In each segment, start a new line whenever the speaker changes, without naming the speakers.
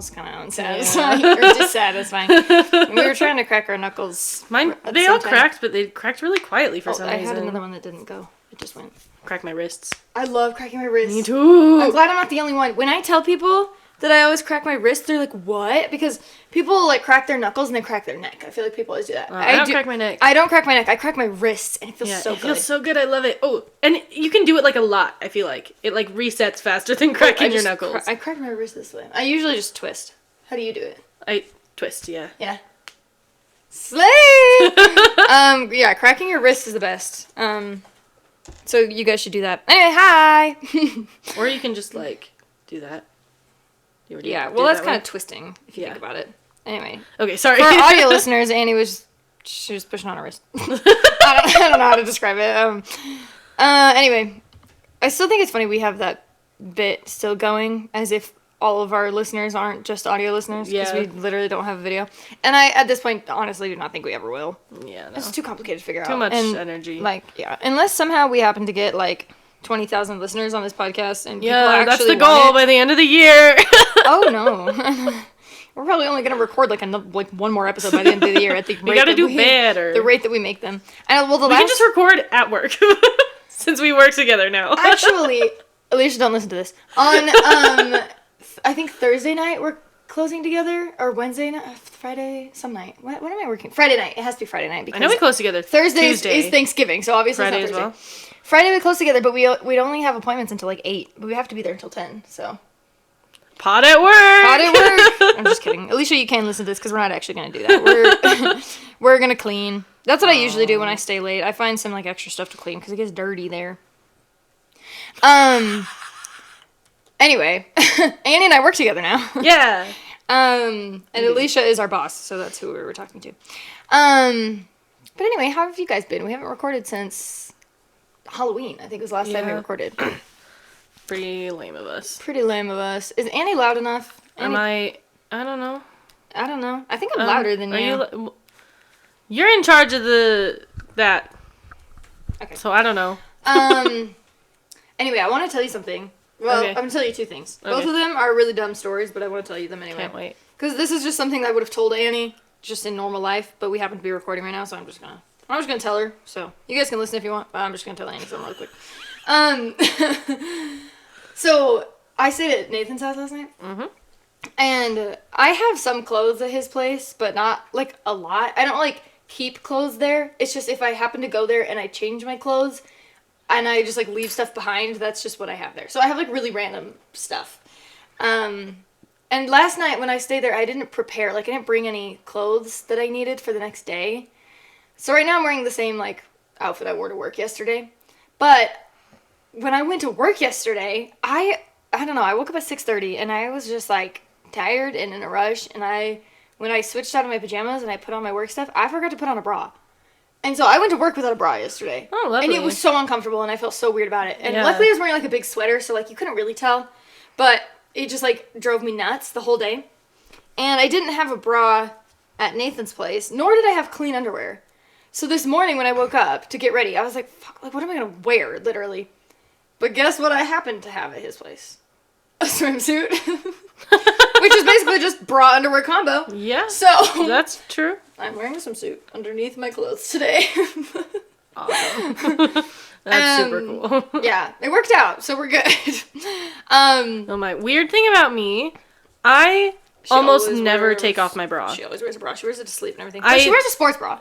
was kind of unsatisfying or dissatisfying. We were trying to crack our knuckles.
Mine, they all cracked, but they cracked really quietly for some reason.
I had another one that didn't go. It just went.
Crack my wrists.
I love cracking my wrists.
Me too.
I'm glad I'm not the only one. When I tell people that I always crack my wrist, they're like, what? Because people like crack their knuckles and then crack their neck. I feel like people always do that.
I don't crack my neck.
I don't crack my neck. I crack my wrists and it feels so good.
It feels so good. I love it. Oh, and you can do it like a lot, I feel like. It like resets faster than cracking your knuckles.
I crack my wrist this way. I usually just twist. How do you do it?
I twist, yeah.
Yeah. Slay! Yeah, cracking your wrist is the best. So you guys should do that. Anyway, hi!
Or you can just like do that.
Yeah, well, that's kind of twisting if you think about it. Anyway.
Okay, sorry.
For audio listeners, Annie she was pushing on her wrist. I don't know how to describe it. Anyway, I still think it's funny we have that bit still going, as if all of our listeners aren't just audio listeners, because we literally don't have a video. And I, at this point, honestly do not think we ever will.
Yeah, no.
It's too complicated to figure out.
Too much energy.
Like, yeah. Unless somehow we happen to get, like, 20,000 listeners on this podcast, and people actually
that's the goal by the end of the year.
Oh, no. We're probably only going to record, like, one more episode by the end of the year at the rate
we gotta do better.
The rate that we make them. And, well,
we can just record at work, since we work together now.
Actually, Alicia, don't listen to this. On, I think Thursday night we're closing together, or Wednesday night, Friday, some night. When am I working? Friday night. It has to be Friday night. Because
I know we close together
Thursday is Thanksgiving, so obviously
Friday
it's not
Thursday.
As well. Friday we close together, but we'd only have appointments until like 8, but we have to be there until 10, so.
Pot at work!
Pot at work! I'm just kidding. Alicia, you can listen to this because we're not actually going to do that. We're going to clean. That's what I usually do when I stay late. I find some like extra stuff to clean because it gets dirty there. Anyway, Annie and I work together now.
Yeah.
And Alicia is our boss, so that's who we were talking to. But anyway, how have you guys been? We haven't recorded since Halloween. I think it was the last time we recorded.
Pretty lame of us.
Pretty lame of us. Is Annie loud enough?
Annie? I don't know.
I think I'm louder than you.
You're in charge of that.
Okay.
So I don't know.
Anyway, I want to tell you something. Well, I'm going to tell you 2 things. Okay. Both of them are really dumb stories, but I want to tell you them anyway.
Can't wait.
Because this is just something I would have told Annie just in normal life, but we happen to be recording right now, so I'm just gonna tell her. So you guys can listen if you want, but I'm just gonna tell Annie something real quick. So I stayed at Nathan's house last night. Mm-hmm. And I have some clothes at his place, but not like a lot. I don't like keep clothes there. It's just if I happen to go there and I change my clothes and I just like leave stuff behind, that's just what I have there. So I have like really random stuff. And last night when I stayed there, I didn't prepare. Like I didn't bring any clothes that I needed for the next day. So right now I'm wearing the same like outfit I wore to work yesterday. But when I went to work yesterday, I don't know, I woke up at 6:30 and I was just like tired and in a rush, and when I switched out of my pajamas and I put on my work stuff, I forgot to put on a bra. And so I went to work without a bra yesterday.
Oh, lovely.
And it was so uncomfortable and I felt so weird about it. And luckily I was wearing like a big sweater, so like you couldn't really tell, but it just like drove me nuts the whole day. And I didn't have a bra at Nathan's place, nor did I have clean underwear. So this morning when I woke up to get ready, I was like, fuck, like what am I going to wear, literally? But guess what I happened to have at his place? A swimsuit. Which is basically just bra underwear combo.
Yeah.
So
that's true.
I'm wearing a swimsuit underneath my clothes today.
Awesome. That's super cool.
Yeah, it worked out, so we're good.
Oh my weird thing about me, I almost never take off my bra.
She always wears a bra. She wears it to sleep and everything. But she wears a sports bra.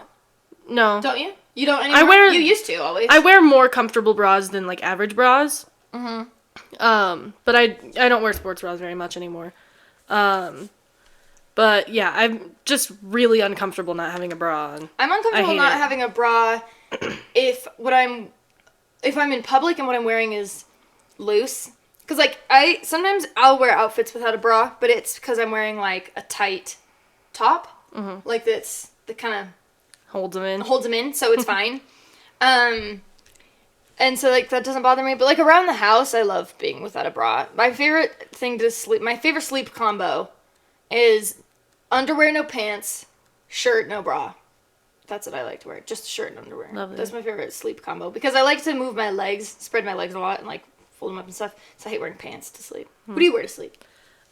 No.
Don't you? You don't anymore? You used to always.
I wear more comfortable bras than like average bras. Mm-hmm. But I don't wear sports bras very much anymore. But yeah, I'm just really uncomfortable not having a bra on.
I'm uncomfortable not having a bra if I'm in public and what I'm wearing is loose. Because like sometimes I'll wear outfits without a bra, but it's because I'm wearing like a tight top. Mm-hmm. Like that's the kind of holds them in, so it's fine. And so, like, that doesn't bother me. But, like, around the house, I love being without a bra. My favorite sleep combo is underwear, no pants, shirt, no bra. That's what I like to wear. Just shirt and underwear. Lovely. That's my favorite sleep combo. Because I like to move my legs, spread my legs a lot, and, like, fold them up and stuff. So I hate wearing pants to sleep. What do you wear to sleep?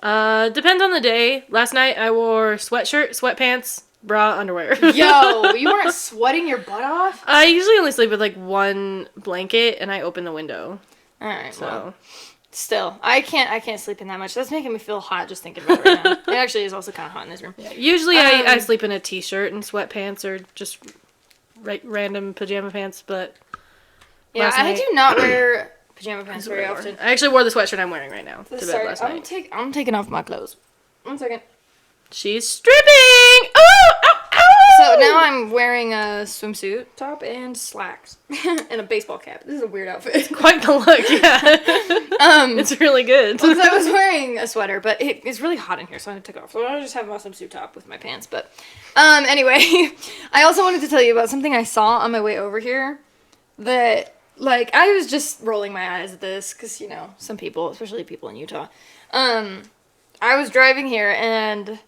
Depends on the day. Last night I wore sweatshirt, sweatpants, bra, underwear.
Yo, you weren't sweating your butt off?
I usually only sleep with like one blanket, and I open the window.
All right,
So.
well. Still, I can't sleep in that much. That's making me feel hot just thinking about it right now. It actually is also kind of hot in this room.
Yeah, usually I sleep in a t-shirt and sweatpants or just random pajama pants, but
yeah, I do not wear pajama pants very often.
I actually wore the sweatshirt I'm wearing right now to bed last night.
I'm taking off my clothes. 1 second.
She's stripping! Oh! Ow! Ow!
So now I'm wearing a swimsuit top and slacks and a baseball cap. This is a weird outfit.
Quite the look, yeah. It's really good.
Because I was wearing a sweater, but it's really hot in here, so I took it off. So I just have my swimsuit top with my pants. But anyway, I also wanted to tell you about something I saw on my way over here that, like, I was just rolling my eyes at this because, you know, some people, especially people in Utah. I was driving here and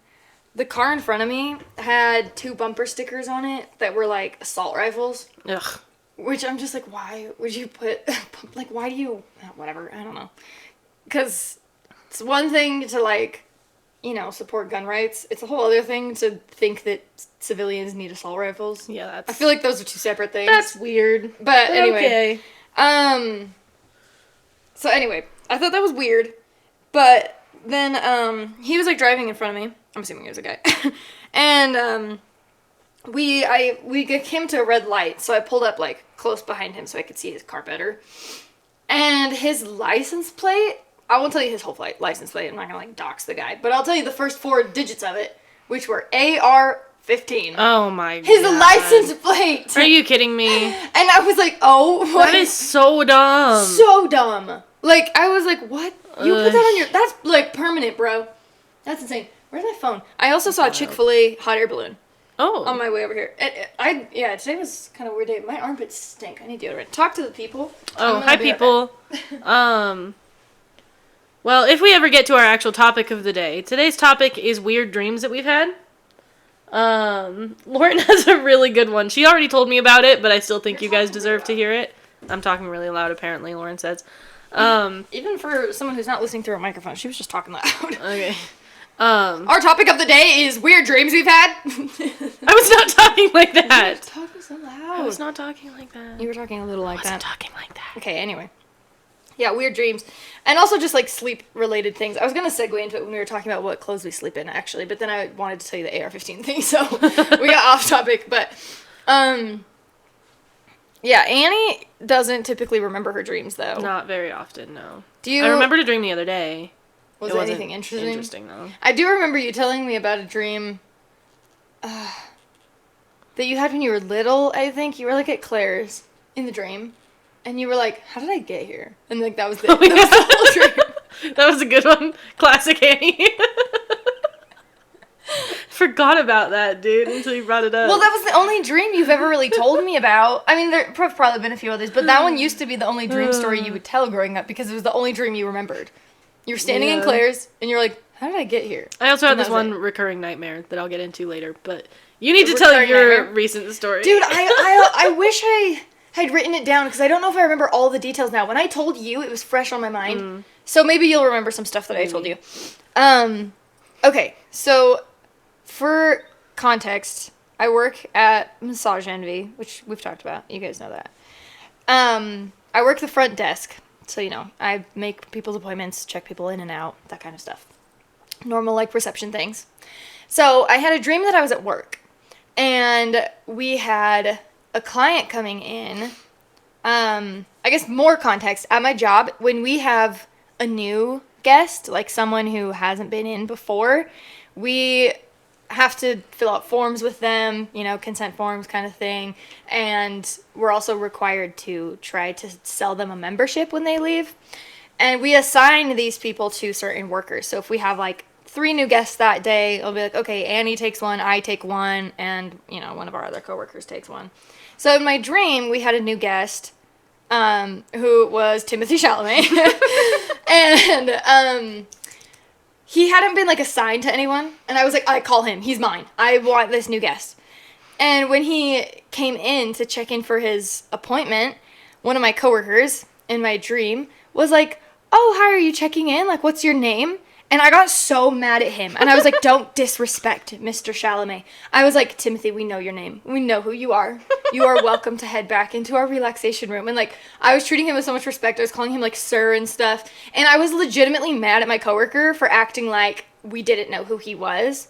the car in front of me had 2 bumper stickers on it that were like assault rifles.
Ugh.
Which I'm just like, why would you put, like, why do you, whatever, I don't know. Because it's one thing to, like, you know, support gun rights. It's a whole other thing to think that civilians need assault rifles.
Yeah,
I feel like those are 2 separate things.
That's weird.
But anyway.
Okay.
So anyway, I thought that was weird. But then, he was, like, driving in front of me. I'm assuming he was a guy. And, we came to a red light, so I pulled up, like, close behind him so I could see his car better. And his license plate, I won't tell you his whole license plate. I'm not gonna, like, dox the guy. But I'll tell you the first 4 digits of it, which were AR-15.
Oh, my God.
His license plate!
Are you kidding me?
And I was like, oh.
That is so dumb.
So dumb. Like, I was like, what? You put that on your... That's, like, permanent, bro. That's insane. Where's my phone? I also saw a Chick-fil-A hot air balloon.
Oh.
On my way over here. Today was kind of a weird day. My armpits stink. I need deodorant. Talk to the people.
Oh, hi, people. Well, if we ever get to our actual topic of the day, today's topic is weird dreams that we've had. Lauren has a really good one. She already told me about it, but I still think you guys deserve to hear it. I'm talking really loud, apparently, Lauren says.
Even for someone who's not listening through a microphone, she was just talking loud.
Okay.
Our topic of the day is weird dreams we've had.
I was not talking like that.
You were talking so loud.
I was not talking like that.
You were talking a little like that.
I wasn't talking like that.
Okay, anyway. Yeah, weird dreams. And also just, like, sleep-related things. I was going to segue into it when we were talking about what clothes we sleep in, actually. But then I wanted to tell you the AR-15 thing, so we got off topic. But, yeah, Annie doesn't typically remember her dreams, though.
Not very often, no.
I
remembered a dream the other day.
Was it anything interesting?
Interesting, though.
I do remember you telling me about a dream that you had when you were little, I think. You were, like, at Claire's in the dream. And you were like, how did I get here? And, like, that was the, that was the whole dream.
That was a good one. Classic Annie. Forgot about that, dude, until you brought it up.
Well, that was the only dream you've ever really told me about. I mean, there have probably been a few others, but that one used to be the only dream story you would tell growing up because it was the only dream you remembered. You were standing in Claire's, and you're like, how did I get here?
I also had this one recurring nightmare that I'll get into later, but you need to tell your recent story.
Dude, I wish I had written it down because I don't know if I remember all the details now. When I told you, it was fresh on my mind. So maybe you'll remember some stuff that I told you. Okay, so for context, I work at Massage Envy, which we've talked about. You guys know that. I work the front desk. So, you know, I make people's appointments, check people in and out, that kind of stuff. Normal, like, reception things. So, I had a dream that I was at work. And we had a client coming in. I guess more context. At my job, when we have a new guest, like someone who hasn't been in before, we have to fill out forms with them, you know, consent forms kind of thing. And we're also required to try to sell them a membership when they leave. And we assign these people to certain workers. So if we have like 3 new guests that day, it'll be like, okay, Annie takes one, I take one, and, you know, one of our other coworkers takes one. So in my dream, we had a new guest, who was Timothee Chalamet. And, he hadn't been, like, assigned to anyone. And I was like, I call him. He's mine. I want this new guest. And when he came in to check in for his appointment, one of my coworkers in my dream was like, oh, how are you checking in? Like, what's your name? And I got so mad at him. And I was like, don't disrespect Mr. Chalamet. I was like, Timothy, we know your name. We know who you are. You are welcome to head back into our relaxation room. And, like, I was treating him with so much respect. I was calling him, like, sir and stuff. And I was legitimately mad at my coworker for acting like we didn't know who he was.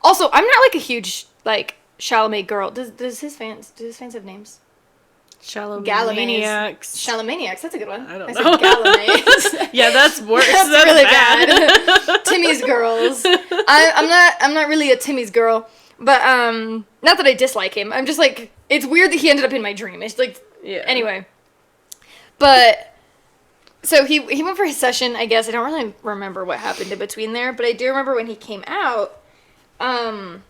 Also, I'm not, like, a huge, like, Chalamet girl. Does his fans have names?
Chalamaniacs.
Chalamaniacs, that's a good one.
I don't
said
know.
Galamets.
Yeah, that's worse.
That's really bad. Timmy's girls. I'm not really a Timmy's girl, but not that I dislike him. I'm just like, it's weird that he ended up in my dream. It's like,
yeah.
Anyway, but so he went for his session. I guess I don't really remember what happened in between there, but I do remember when he came out. I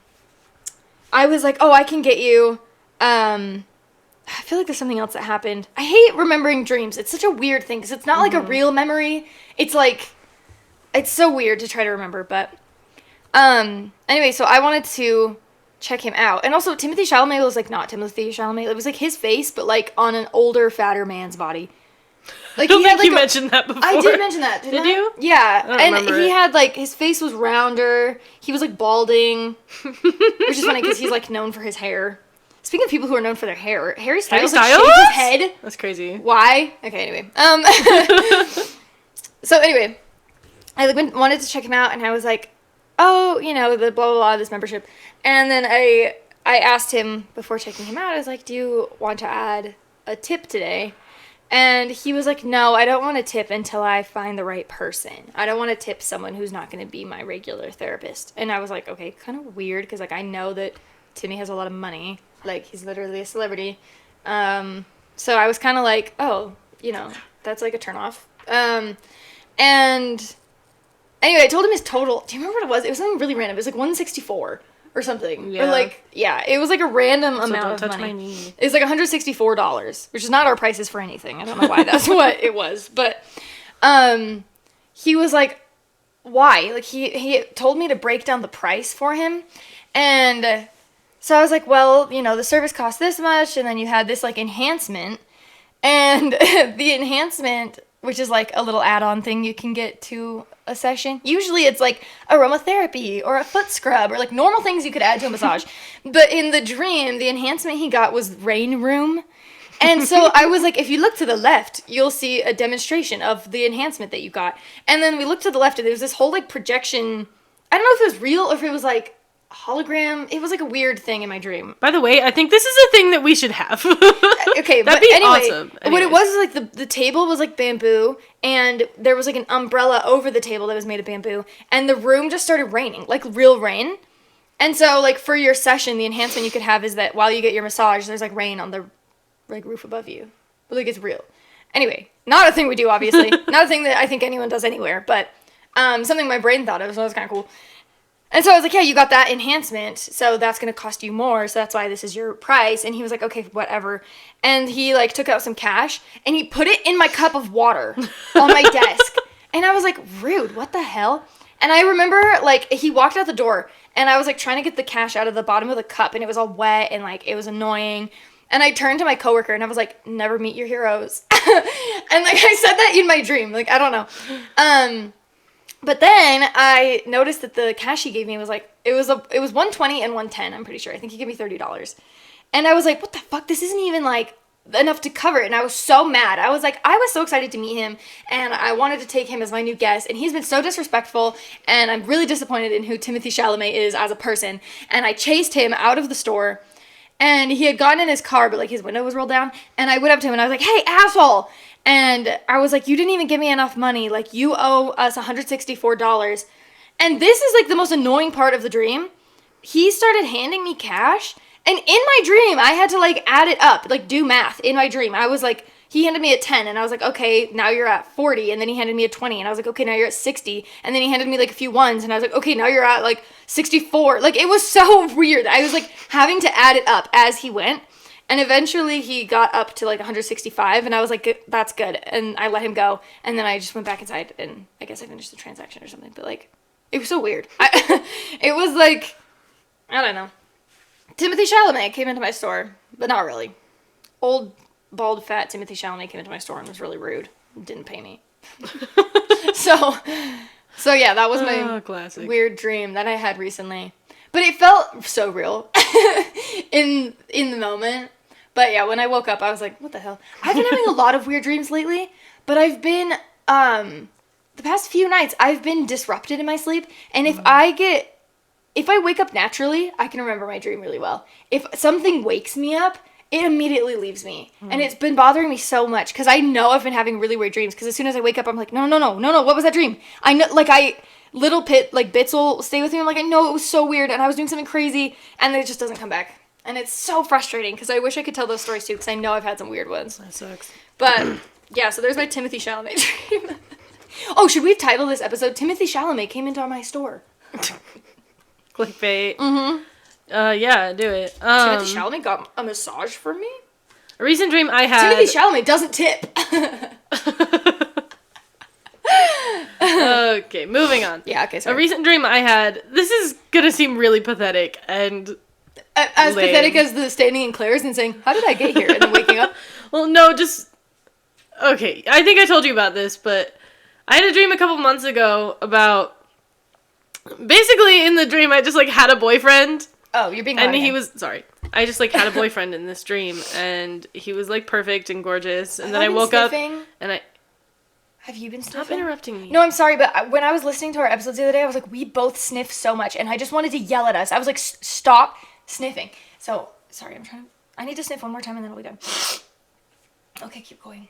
was like, oh, I can get you. I feel like there's something else that happened. I hate remembering dreams. It's such a weird thing because it's not like a real memory. It's like, it's so weird to try to remember. But anyway, so I wanted to check him out. And also, Timothee Chalamet was like not Timothee Chalamet. It was like his face, but like on an older, fatter man's body. Like,
I don't think you mentioned that before.
I did mention that, didn't I?
Did you?
Yeah.
I don't
And
remember
he
it.
had like, his face was rounder. He was like balding. Which is funny because he's like known for his hair. Speaking of people who are known for their hair, Harry Styles like, shaved his head.
That's crazy.
Why? Okay, anyway. So anyway, I like wanted to check him out, and I was like, oh, you know, the blah, blah, blah, this membership. And then I asked him before checking him out, I was like, do you want to add a tip today? And he was like, no, I don't want to tip until I find the right person. I don't want to tip someone who's not going to be my regular therapist. And I was like, okay, kind of weird, because like I know that Timmy has a lot of money. Like, he's literally a celebrity. So I was kind of like, oh, you know, that's like a turnoff. And anyway, I told him his total. Do you remember what it was? It was something really random. It was like $164 or something.
Yeah.
Or like, yeah, it was like a random amount
don't
of
touch
money.
my knee.
It was like $164, which is not our prices for anything. I don't know why that's what it was. But he was like, why? Like, he told me to break down the price for him. And so I was like, well, you know, the service cost this much, and then you had this, like, enhancement. And the enhancement, which is, like, a little add-on thing you can get to a session. Usually it's, like, aromatherapy or a foot scrub or, like, normal things you could add to a massage. But in the dream, the enhancement he got was rain room. And so I was like, if you look to the left, you'll see a demonstration of the enhancement that you got. And then we looked to the left, and there was this whole, like, projection. I don't know if it was real or if it was, like, hologram. It was like a weird thing in my dream.
By the way, I think this is a thing that we should have.
Okay,
that'd
but
be
anyway,
awesome.
What it was is like the table was like bamboo, and there was like an umbrella over the table that was made of bamboo, and the room just started raining, like real rain. And so like for your session, the enhancement you could have is that while you get your massage, there's like rain on the like roof above you. But like it's real. Anyway, not a thing we do, obviously. Not a thing that I think anyone does anywhere, but something my brain thought of, so it was kind of cool. And so I was like, yeah, you got that enhancement, so that's going to cost you more, so that's why this is your price. And he was like, okay, whatever. And he, like, took out some cash, and he put it in my cup of water on my desk. And I was like, rude, what the hell? And I remember, like, he walked out the door, and I was, like, trying to get the cash out of the bottom of the cup, and it was all wet, and, like, it was annoying. And I turned to my coworker, and I was like, never meet your heroes. And, like, I said that in my dream. Like, I don't know. But then I noticed that the cash he gave me was like, it was $120 and $110, I'm pretty sure. I think he gave me $30. And I was like, what the fuck? This isn't even like enough to cover it. And I was so mad. I was like, I was so excited to meet him, and I wanted to take him as my new guest, and he's been so disrespectful, and I'm really disappointed in who Timothee Chalamet is as a person. And I chased him out of the store, and he had gotten in his car, but like his window was rolled down, and I went up to him and I was like, hey, asshole! And I was like, you didn't even give me enough money. Like, you owe us $164. And this is, like, the most annoying part of the dream. He started handing me cash. And in my dream, I had to, like, add it up. Like, do math in my dream. I was like, he handed me a 10. And I was like, okay, now you're at 40. And then he handed me a 20. And I was like, okay, now you're at 60. And then he handed me, like, a few ones. And I was like, okay, now you're at, like, 64. Like, it was so weird. I was, like, having to add it up as he went. And eventually he got up to like 165, and I was like, that's good. And I let him go. And then I just went back inside, and I guess I finished the transaction or something. But like, it was so weird. It was like, I don't know. Timothee Chalamet came into my store, but not really. Old, bald, fat Timothee Chalamet came into my store and was really rude. Didn't pay me. So So yeah, that was my
classic
weird dream that I had recently. But it felt so real in the moment. But yeah, when I woke up, I was like, what the hell? I've been having a lot of weird dreams lately, but I've been, the past few nights, I've been disrupted in my sleep. And if I wake up naturally, I can remember my dream really well. If something wakes me up, it immediately leaves me. And it's been bothering me so much because I know I've been having really weird dreams. Because as soon as I wake up, I'm like, no, what was that dream? I know, little bits will stay with me. I'm like, I know it was so weird and I was doing something crazy and it just doesn't come back. And it's so frustrating because I wish I could tell those stories too because I know I've had some weird ones.
That sucks.
But yeah, so there's my Timothee Chalamet dream. Oh, should we title this episode Timothee Chalamet came into my store?
Clickbait. Mm-hmm. Yeah, do it.
Timothee Chalamet got a massage from me?
A recent dream I had...
Timothee Chalamet doesn't tip.
Okay, moving on.
Yeah, okay, sorry.
A recent dream I had... This is gonna seem really pathetic and...
As
lame.
pathetic as the standing in Claire's and saying, how did I get here? And then waking up.
Well, no, just... Okay, I think I told you about this, but... I had a dream a couple months ago about... Basically, in the dream, I just, had a boyfriend.
Oh, you're being
And
lying.
he was... Sorry. I just, had a boyfriend in this dream, and he was, perfect and gorgeous, and then I woke up, and I...
Have you been
Stop
sniffing?
interrupting me.
No, I'm sorry, but when I was listening to our episodes the other day, I was like, we both sniff so much, and I just wanted to yell at us. I was like, stop sniffing. So, sorry, I need to sniff one more time, and then I'll be done. Okay, keep going.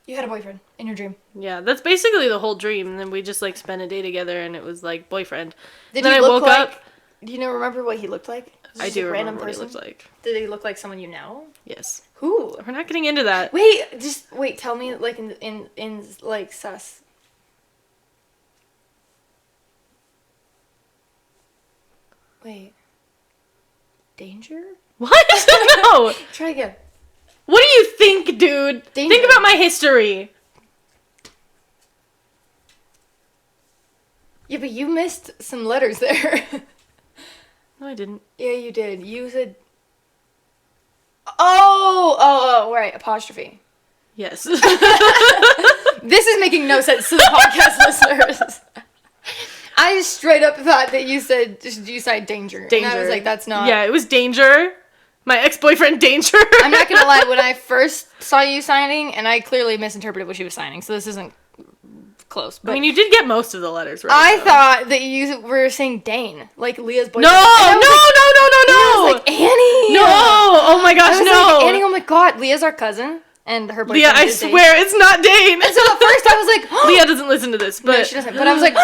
You had a boyfriend in your dream.
Yeah, that's basically the whole dream, and then we just, spent a day together, and it was, boyfriend.
Did
then
he
I
look
woke
like...
up...
Do you remember what he looked like?
I do remember what he looked like.
Did he look like someone you know?
Yes.
Who?
We're not getting into that.
Wait, tell me, in sus. Wait. Danger?
What? No!
Try again.
What do you think, dude?
Danger.
Think about my history.
Yeah, but you missed some letters there.
No, I didn't.
Yeah, you did. You said... Oh, right, apostrophe.
Yes.
This is making no sense to the podcast listeners. I straight up thought that you said danger.
Danger.
And I was like, that's not...
Yeah, it was Danger. My ex-boyfriend, Danger.
I'm not gonna lie, when I first saw you signing, and I clearly misinterpreted what she was signing, so this isn't close. But
I mean, you did get most of the letters right.
I
though.
thought that you were saying Dane, like Leah's boyfriend.
No!
I
No!
was like, Annie!
No! Oh my gosh,
I was
no!
like, Annie, oh my god, Leah's our cousin, and her boyfriend
Leah, I
is Dane.
swear it's not Dane.
And so at first I was like,
Leah doesn't listen to this, but...
No, she doesn't. But I was like,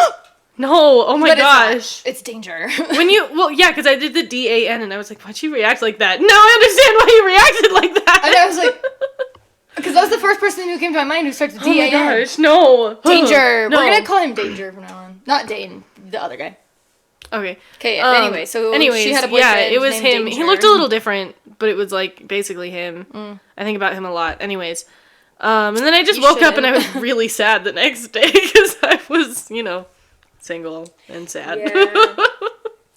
no, oh my
but
gosh.
it's Danger.
Yeah, because I did the D-A-N, and I was like, why'd you react like that? Now I understand why you reacted like that.
And I was like, because that was the first person who came to my mind who starts with D-A-N.
Oh my gosh, no.
Danger.
No.
We're going to call him Danger from now on. Not Dane, the other guy.
Okay.
Okay, anyway, so she had a boyfriend.
Yeah, it was
named
him.
Danger.
He looked a little different, but it was, basically him. I think about him a lot. Anyways. And then I just woke up and I was really sad the next day because I was, single and sad.
Yeah.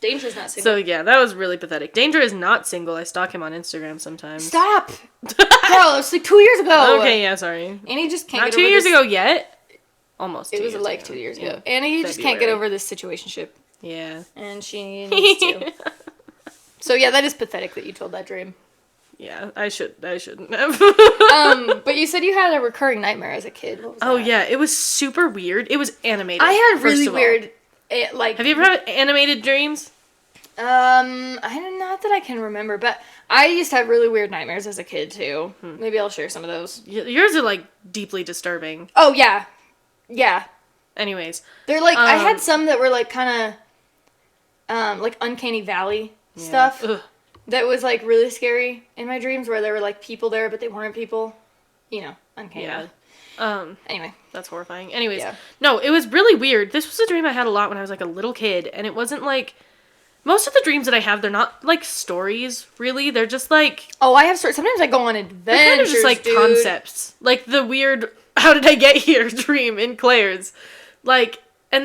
Danger's not single.
So, yeah, that was really pathetic. Danger is not single. I stalk him on Instagram sometimes.
Stop! Girl, it was 2 years ago.
Okay, yeah, sorry.
Annie just can't
Not
get
2
over
years
this.
ago yet. Almost 2
It
years
was
ago.
2 years ago.
Yeah.
Annie just can't get
February.
over this situationship.
Yeah.
And she needs to. So, yeah, that is pathetic that you told that dream.
Yeah, I shouldn't have.
But you said you had a recurring nightmare as a kid. What was
Oh,
that?
yeah, it was super weird. It was animated.
I had
first
really
of all.
weird,
Have you ever had animated dreams?
not that I can remember, but I used to have really weird nightmares as a kid too. Maybe I'll share some of those.
Yours are deeply disturbing.
Oh yeah, yeah.
Anyways,
They're I had some that were kind of, uncanny valley stuff
Ugh.
that was really scary in my dreams, where there were people there, but they weren't people. Uncanny valley. Anyway,
that's horrifying. Anyways,
Yeah.
no, it was really weird. This was a dream I had a lot when I was a little kid, and it wasn't most of the dreams that I have, they're not stories, really. They're just
oh, I have stories. Sometimes I go on adventures.
they're kind of just
dude.
concepts, the weird "how did I get here" dream in Claire's, and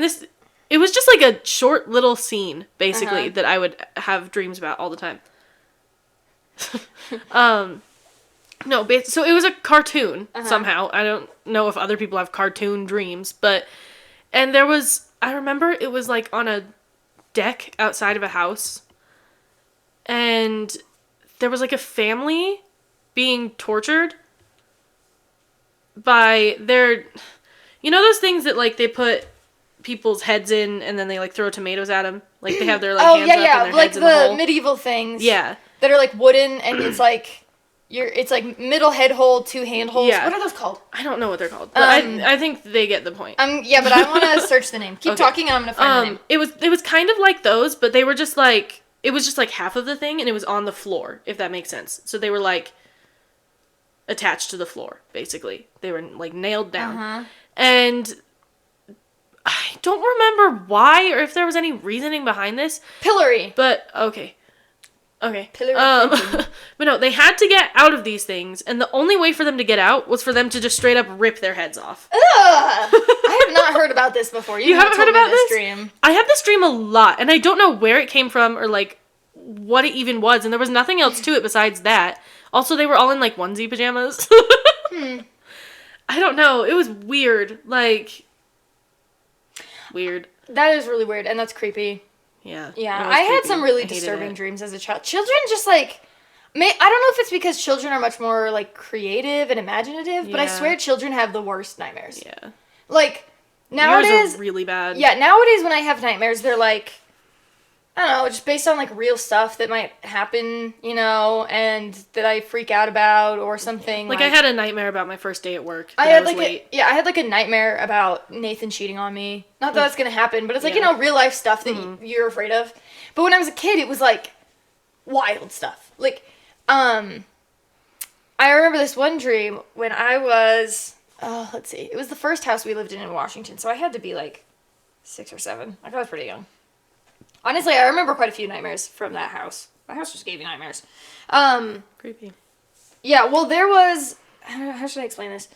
this. It was just a short little scene, basically, that I would have dreams about all the time. No, so it was a cartoon somehow. I don't know if other people have cartoon dreams, and there was I remember it was like on a deck outside of a house, and there was like a family being tortured by their, you know those things that like they put people's heads in and then they like throw tomatoes at them, like they have their like hands up and their
like
heads in the hole.
medieval things.
Yeah,
that are like wooden and it's like it's like middle head hole, 2 hand holes.
Yeah.
What are those called?
I don't know what they're called, but I think they get the point.
Yeah, but I want to search the name. Keep talking and I'm gonna find the name.
It was kind of like those, but they were just like, it was just like half of the thing and it was on the floor, if that makes sense. So they were like attached to the floor, basically. They were like nailed down. And I don't remember why or if there was any reasoning behind this.
Pillory.
But okay.
Pillory.
But no, they had to get out of these things, and the only way for them to get out was for them to just straight up rip their heads off.
Ugh! I have not heard about this before. You haven't heard about this dream?
I have this dream a lot, and I don't know where it came from or like what it even was, and there was nothing else to it besides that. Also, they were all in like onesie pajamas. I don't know. It was weird. Like, weird.
That is really weird, and that's creepy.
Yeah.
Yeah, I had some really disturbing dreams as a child. Children just like, I don't know if it's because children are much more like creative and imaginative, but I swear children have the worst nightmares.
Yeah.
Like, nowadays.
Yours are really bad.
Yeah, nowadays when I have nightmares, they're like, I don't know, just based on like real stuff that might happen, you know, and that I freak out about or something.
Like I had a nightmare about my first day at work.
I had like a nightmare about Nathan cheating on me. Not that that's gonna happen, but it's like, you know, real life stuff that you're afraid of. But when I was a kid, it was like wild stuff. Like, I remember this one dream when I was, let's see, it was the first house we lived in Washington, so I had to be like 6 or 7. Like I was pretty young. Honestly, I remember quite a few nightmares from that house. That house just gave me nightmares.
Creepy.
Yeah, well, there was... How should I explain this?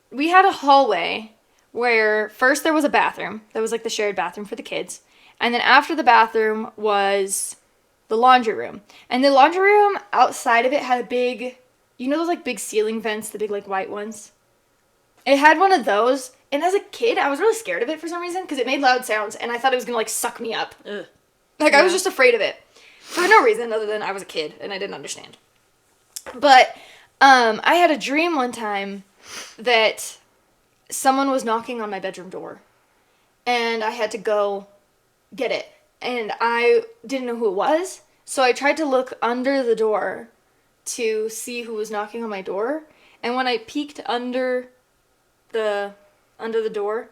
We had a hallway where first there was a bathroom. That was like the shared bathroom for the kids. And then after the bathroom was the laundry room. And the laundry room, outside of it, had a big... You know those like big ceiling vents? The big like white ones? It had one of those. And as a kid, I was really scared of it for some reason. Because it made loud sounds. And I thought it was going to like suck me up.
Ugh.
Like, I was just afraid of it. For no reason other than I was a kid and I didn't understand. But, I had a dream one time that someone was knocking on my bedroom door. And I had to go get it. And I didn't know who it was. So I tried to look under the door to see who was knocking on my door. And when I peeked under the door,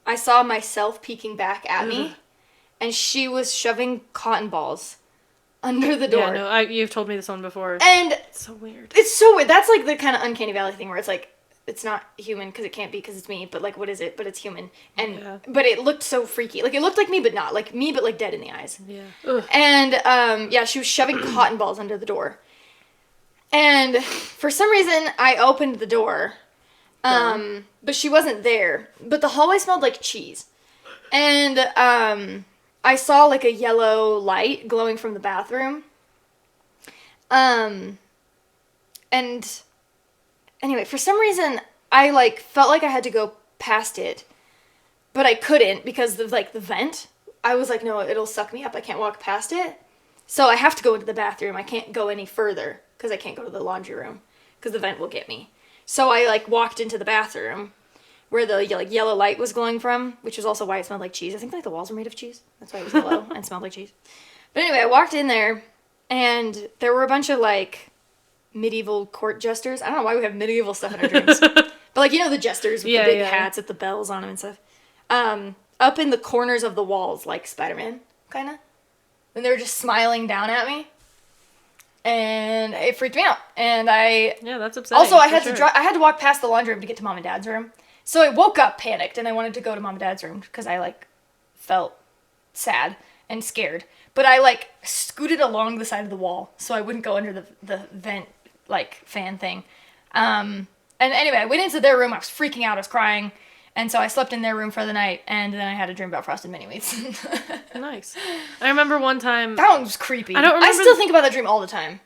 I saw myself peeking back at me. And she was shoving cotton balls under the door.
Yeah, no, you've told me this one before.
And
it's so weird.
It's so weird. That's like the kind of uncanny valley thing where it's like, it's not human because it can't be because it's me, but like, what is it? But it's human. And, but it looked so freaky. Like, it looked like me, but not. Like me, but like dead in the eyes.
Yeah. Ugh.
And, yeah, she was shoving cotton balls under the door. And for some reason, I opened the door. But she wasn't there. But the hallway smelled like cheese. And, I saw, like, a yellow light glowing from the bathroom. And anyway, for some reason, I, like, felt like I had to go past it. But I couldn't because of, like, the vent. I was like, no, it'll suck me up. I can't walk past it. So I have to go into the bathroom. I can't go any further because I can't go to the laundry room because the vent will get me. So I, like, walked into the bathroom where the like yellow light was glowing from, which is also why it smelled like cheese. I think like the walls were made of cheese. That's why it was yellow and smelled like cheese. But anyway, I walked in there, and there were a bunch of like medieval court jesters. I don't know why we have medieval stuff in our dreams, but like you know the jesters with the big hats with the bells on them and stuff. Up in the corners of the walls, like Spider-Man, kind of, and they were just smiling down at me. And it freaked me out. And
that's upsetting.
Also, I had to walk past the laundry room to get to Mom and Dad's room. So I woke up panicked and I wanted to go to Mom and Dad's room because I like felt sad and scared. But I like scooted along the side of the wall so I wouldn't go under the vent like fan thing. And anyway, I went into their room. I was freaking out. I was crying. And so I slept in their room for the night, and then I had a dream about frosted mini wheats.
Nice. I remember one time...
That one was creepy. I still think about that dream all the time.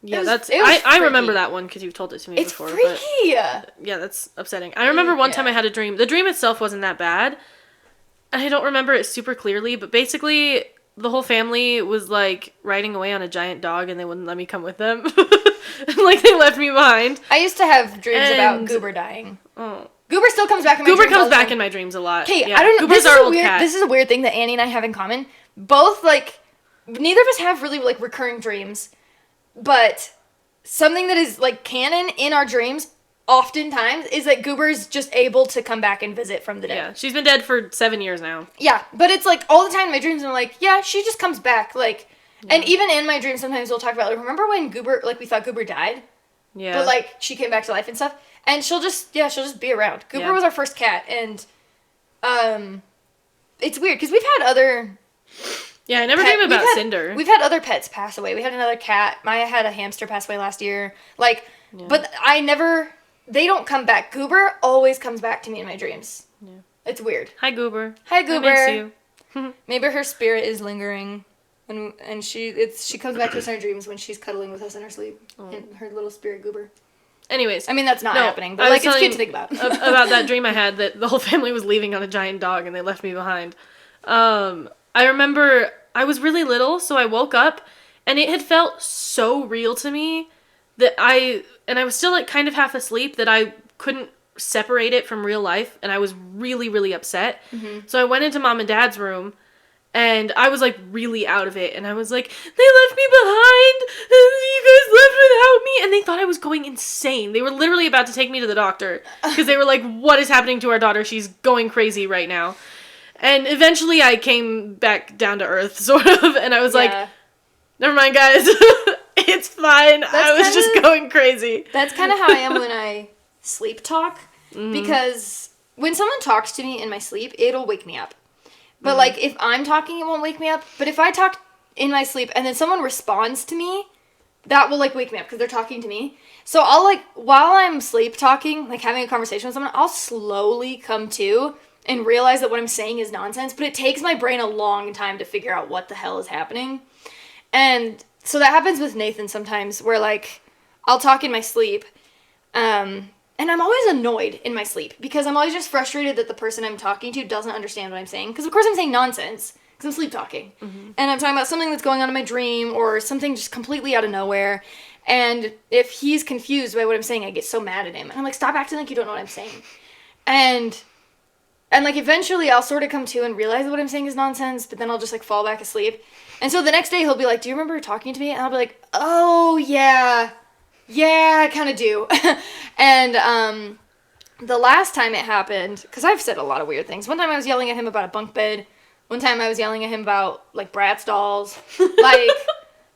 Yeah, I remember that one because you've told it to me before.
It's freaky!
Yeah, that's upsetting. I remember one time I had a dream. The dream itself wasn't that bad. I don't remember it super clearly, but basically the whole family was like riding away on a giant dog and they wouldn't let me come with them. And, like, they left me behind.
I used to have dreams about Goober dying.
Oh.
Goober still comes back in my dreams.
Goober comes back in my dreams a lot.
Okay,
yeah.
I don't know.
Goober's our old cat.
This is a weird thing that Annie and I have in common. Both, like, neither of us have really, like, recurring dreams. But something that is, like, canon in our dreams oftentimes is that Goober's just able to come back and visit from the dead.
Yeah, she's been dead for 7 years now.
Yeah, but it's, like, all the time in my dreams I'm like, yeah, she just comes back. Like, and even in my dreams sometimes we'll talk about, like, remember when Goober, like, we thought Goober died?
Yeah.
But, like, she came back to life and stuff. And she'll just be around. Goober was our first cat, and, it's weird, because we've had other...
Yeah, I never dream about Cinder.
We've had other pets pass away. We had another cat. Maya had a hamster pass away last year. Like, but I never... They don't come back. Goober always comes back to me in my dreams. Yeah. It's weird.
Hi, Goober.
Hi, Goober.
I miss you.
Maybe her spirit is lingering, and she comes back to us in our dreams when she's cuddling with us in our sleep. And her little spirit Goober.
Anyways.
I mean, that's not happening, but, like, it's cute to think about.
About that dream I had that the whole family was leaving on a giant dog and they left me behind. I remember I was really little, so I woke up and it had felt so real to me that I was still, like, kind of half asleep that I couldn't separate it from real life, and I was really, really upset. Mm-hmm. So I went into Mom and Dad's room, and I was, like, really out of it, and I was like, they left me behind, and you guys left without me, and they thought I was going insane. They were literally about to take me to the doctor, because they were like, what is happening to our daughter? She's going crazy right now. And eventually I came back down to earth, sort of, and I was like, never mind, guys. It's fine. I was just going crazy.
That's kind of how I am when I sleep talk. Mm-hmm. Because when someone talks to me in my sleep, it'll wake me up. But, like, if I'm talking, it won't wake me up. But if I talk in my sleep and then someone responds to me, that will, like, wake me up because they're talking to me. So I'll, like, while I'm sleep talking, like, having a conversation with someone, I'll slowly come to and realize that what I'm saying is nonsense. But it takes my brain a long time to figure out what the hell is happening. And... so that happens with Nathan sometimes, where, like, I'll talk in my sleep, and I'm always annoyed in my sleep, because I'm always just frustrated that the person I'm talking to doesn't understand what I'm saying, because of course I'm saying nonsense, because I'm sleep talking, and I'm talking about something that's going on in my dream, or something just completely out of nowhere, and if he's confused by what I'm saying, I get so mad at him, and I'm like, stop acting like you don't know what I'm saying, and like, eventually I'll sort of come to and realize that what I'm saying is nonsense, but then I'll just, like, fall back asleep. And so the next day he'll be like, do you remember talking to me? And I'll be like, oh, yeah. Yeah, I kind of do. And the last time it happened, because I've said a lot of weird things. One time I was yelling at him about a bunk bed. One time I was yelling at him about, like, Bratz dolls. Like,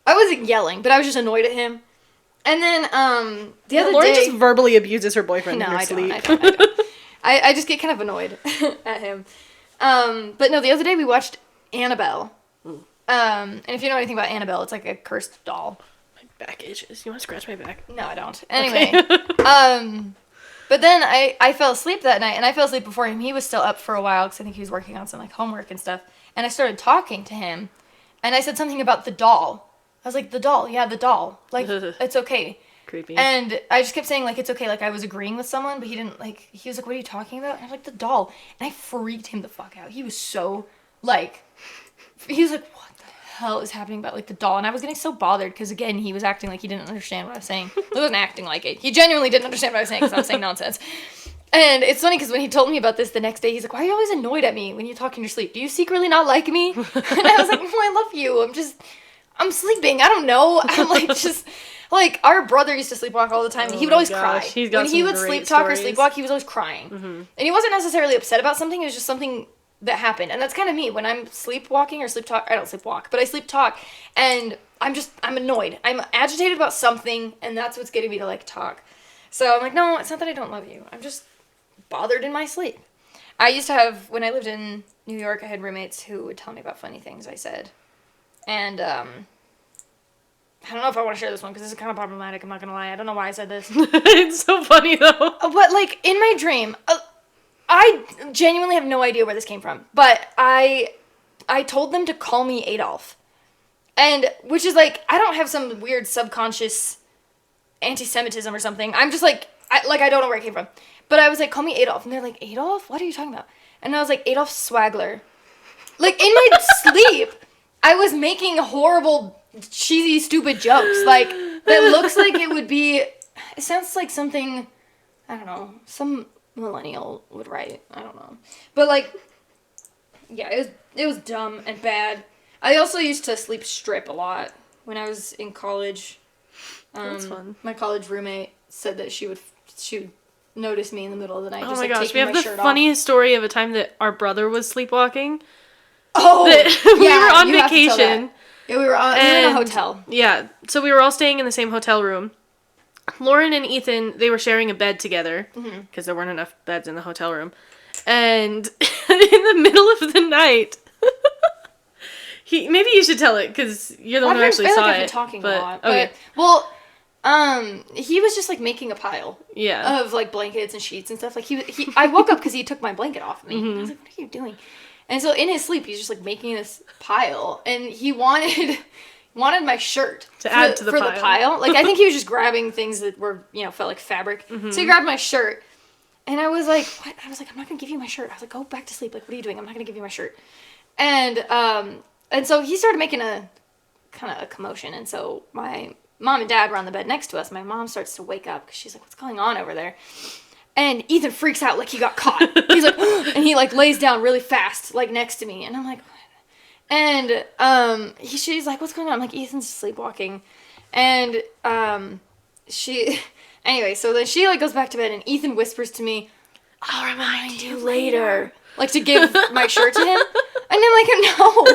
I wasn't yelling, but I was just annoyed at him. And then the other
Lauren
day...
just verbally abuses her boyfriend in her sleep.
I don't. I just get kind of annoyed at him. But no, the other day we watched Annabelle. And if you know anything about Annabelle, it's like a cursed doll.
My back itches. You want to scratch my back?
No, I don't. Anyway. But then I fell asleep that night, and I fell asleep before him. He was still up for a while, because I think he was working on some, like, homework and stuff. And I started talking to him, and I said something about the doll. I was like, the doll. Yeah, the doll. Like, it's okay.
Creepy.
And I just kept saying, like, it's okay. Like, I was agreeing with someone, but he didn't, like, he was like, what are you talking about? And I was like, the doll. And I freaked him the fuck out. He was so, like, he was like, what the hell is happening about, like, the doll? And I was getting so bothered, because, again, he was acting like he didn't understand what I was saying. He wasn't acting like it. He genuinely didn't understand what I was saying, because I was saying nonsense. And it's funny, because when he told me about this the next day, he's like, why are you always annoyed at me when you talk in your sleep? Do you secretly not like me? And I was like, no, I love you. I'm sleeping. I don't know. I'm, like, just... Like, our brother used to sleepwalk all the time, and he would always cry. When he would sleep talk or sleepwalk, he was always crying. Mm-hmm. And he wasn't necessarily upset about something, it was just something that happened. And that's kind of me. When I'm sleepwalking or sleep talk, I don't sleepwalk, but I sleep talk, and I'm annoyed. I'm agitated about something, and that's what's getting me to, like, talk. So I'm like, no, it's not that I don't love you. I'm just bothered in my sleep. I used to have, when I lived in New York, I had roommates who would tell me about funny things I said. And, I don't know if I want to share this one, because this is kind of problematic, I'm not going to lie. I don't know why I said this.
It's so funny, though.
But, like, in my dream, I genuinely have no idea where this came from. But I told them to call me Adolf. And, which is, like, I don't have some weird subconscious anti-Semitism or something. I'm just, like, I don't know where it came from. But I was like, call me Adolf. And they're like, Adolf? What are you talking about? And I was like, Adolf Swagler. Like, in my sleep, I was making horrible, cheesy, stupid jokes. Like, that looks like it would be... It sounds like something, I don't know, some millennial would write. I don't know. But, like, yeah, it was dumb and bad. I also used to sleep strip a lot when I was in college.
That's fun.
My college roommate said that she would notice me in the middle of the night.
Oh
just,
my
like,
gosh, we
taking
have
my
the
shirt
funniest story of a time that our brother was sleepwalking.
Oh,
we were on vacation.
Yeah, we were in a hotel.
Yeah, so we were all staying in the same hotel room. Lauren and Ethan, they were sharing a bed together because there weren't enough beds in the hotel room. And in the middle of the night, maybe you should tell it because you're the one who actually saw it.
I've been talking a lot. Okay. But, he was just, like, making a pile.
Yeah.
Of, like, blankets and sheets and stuff. Like, I woke up because he took my blanket off of me. I was like, what are you doing? And so in his sleep, he's just, like, making this pile. And he wanted my shirt. To add to the pile. Like, I think he was just grabbing things that were, felt like fabric. So he grabbed my shirt. And I was like, what? I was like, I'm not going to give you my shirt. I was like, go back to sleep. Like, what are you doing? I'm not going to give you my shirt. And so he started making a kind of a commotion. And so my mom and dad were on the bed next to us. My mom starts to wake up because she's like, what's going on over there? And Ethan freaks out like he got caught. He's like, and he, like, lays down really fast, like, next to me. And I'm like, what? And she's like, what's going on? I'm like, Ethan's sleepwalking. And anyway, so then she, like, goes back to bed, and Ethan whispers to me, I'll remind you later. Like, to give my shirt to him. And I'm like, no.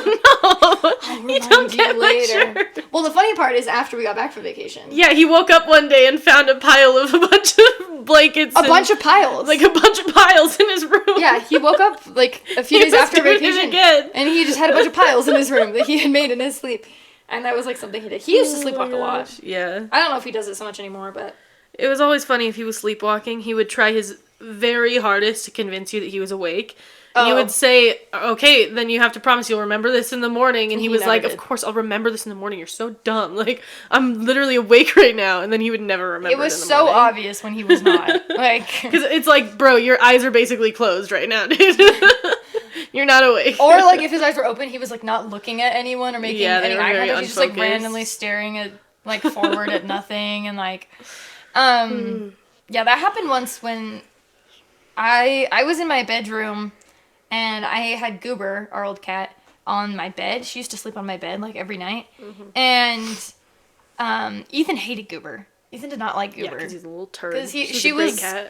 I'll remind you later. Well, the funny part is after we got back from vacation.
Yeah, he woke up one day and found a pile of a bunch of blankets.
Bunch of piles.
Like, a bunch of piles in his room.
Yeah, he woke up, like, a few days after vacation. And he just had a bunch of piles in his room that he had made in his sleep. And that was, like, something he did. He used to sleepwalk a lot.
Yeah.
I don't know if he does it so much anymore, but...
It was always funny if he was sleepwalking. He would try his very hardest to convince you that he was awake. And you would say, okay, then you have to promise you'll remember this in the morning. And he was like, of course, I'll remember this in the morning. You're so dumb. Like, I'm literally awake right now. And then he would never remember it in the morning.
It was so obvious when he was not. Like,
because it's like, bro, your eyes are basically closed right now, dude. You're not awake.
Or, like, if his eyes were open, he was, like, not looking at anyone or making any eye contact. He's just, like, randomly staring at, like, forward at nothing. And, like, yeah, that happened once when I was in my bedroom. And I had Goober, our old cat, on my bed. She used to sleep on my bed, like, every night. And Ethan hated Goober. Ethan did not like Goober.
Yeah, because he's a little turd.
Because she was kind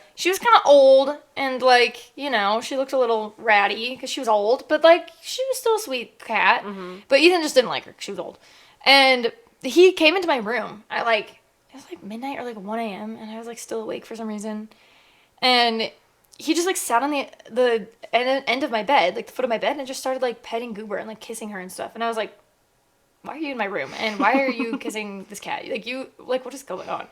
of old, and, like, she looked a little ratty because she was old. But, like, she was still a sweet cat. But Ethan just didn't like her because she was old. And he came into my room at, like, it was, like, midnight or, like, 1 a.m. And I was, like, still awake for some reason. And he just, like, sat on the end of my bed, like, the foot of my bed, and just started, like, petting Goober and, like, kissing her and stuff. And I was like, why are you in my room? And why are you kissing this cat? Like, what is going on?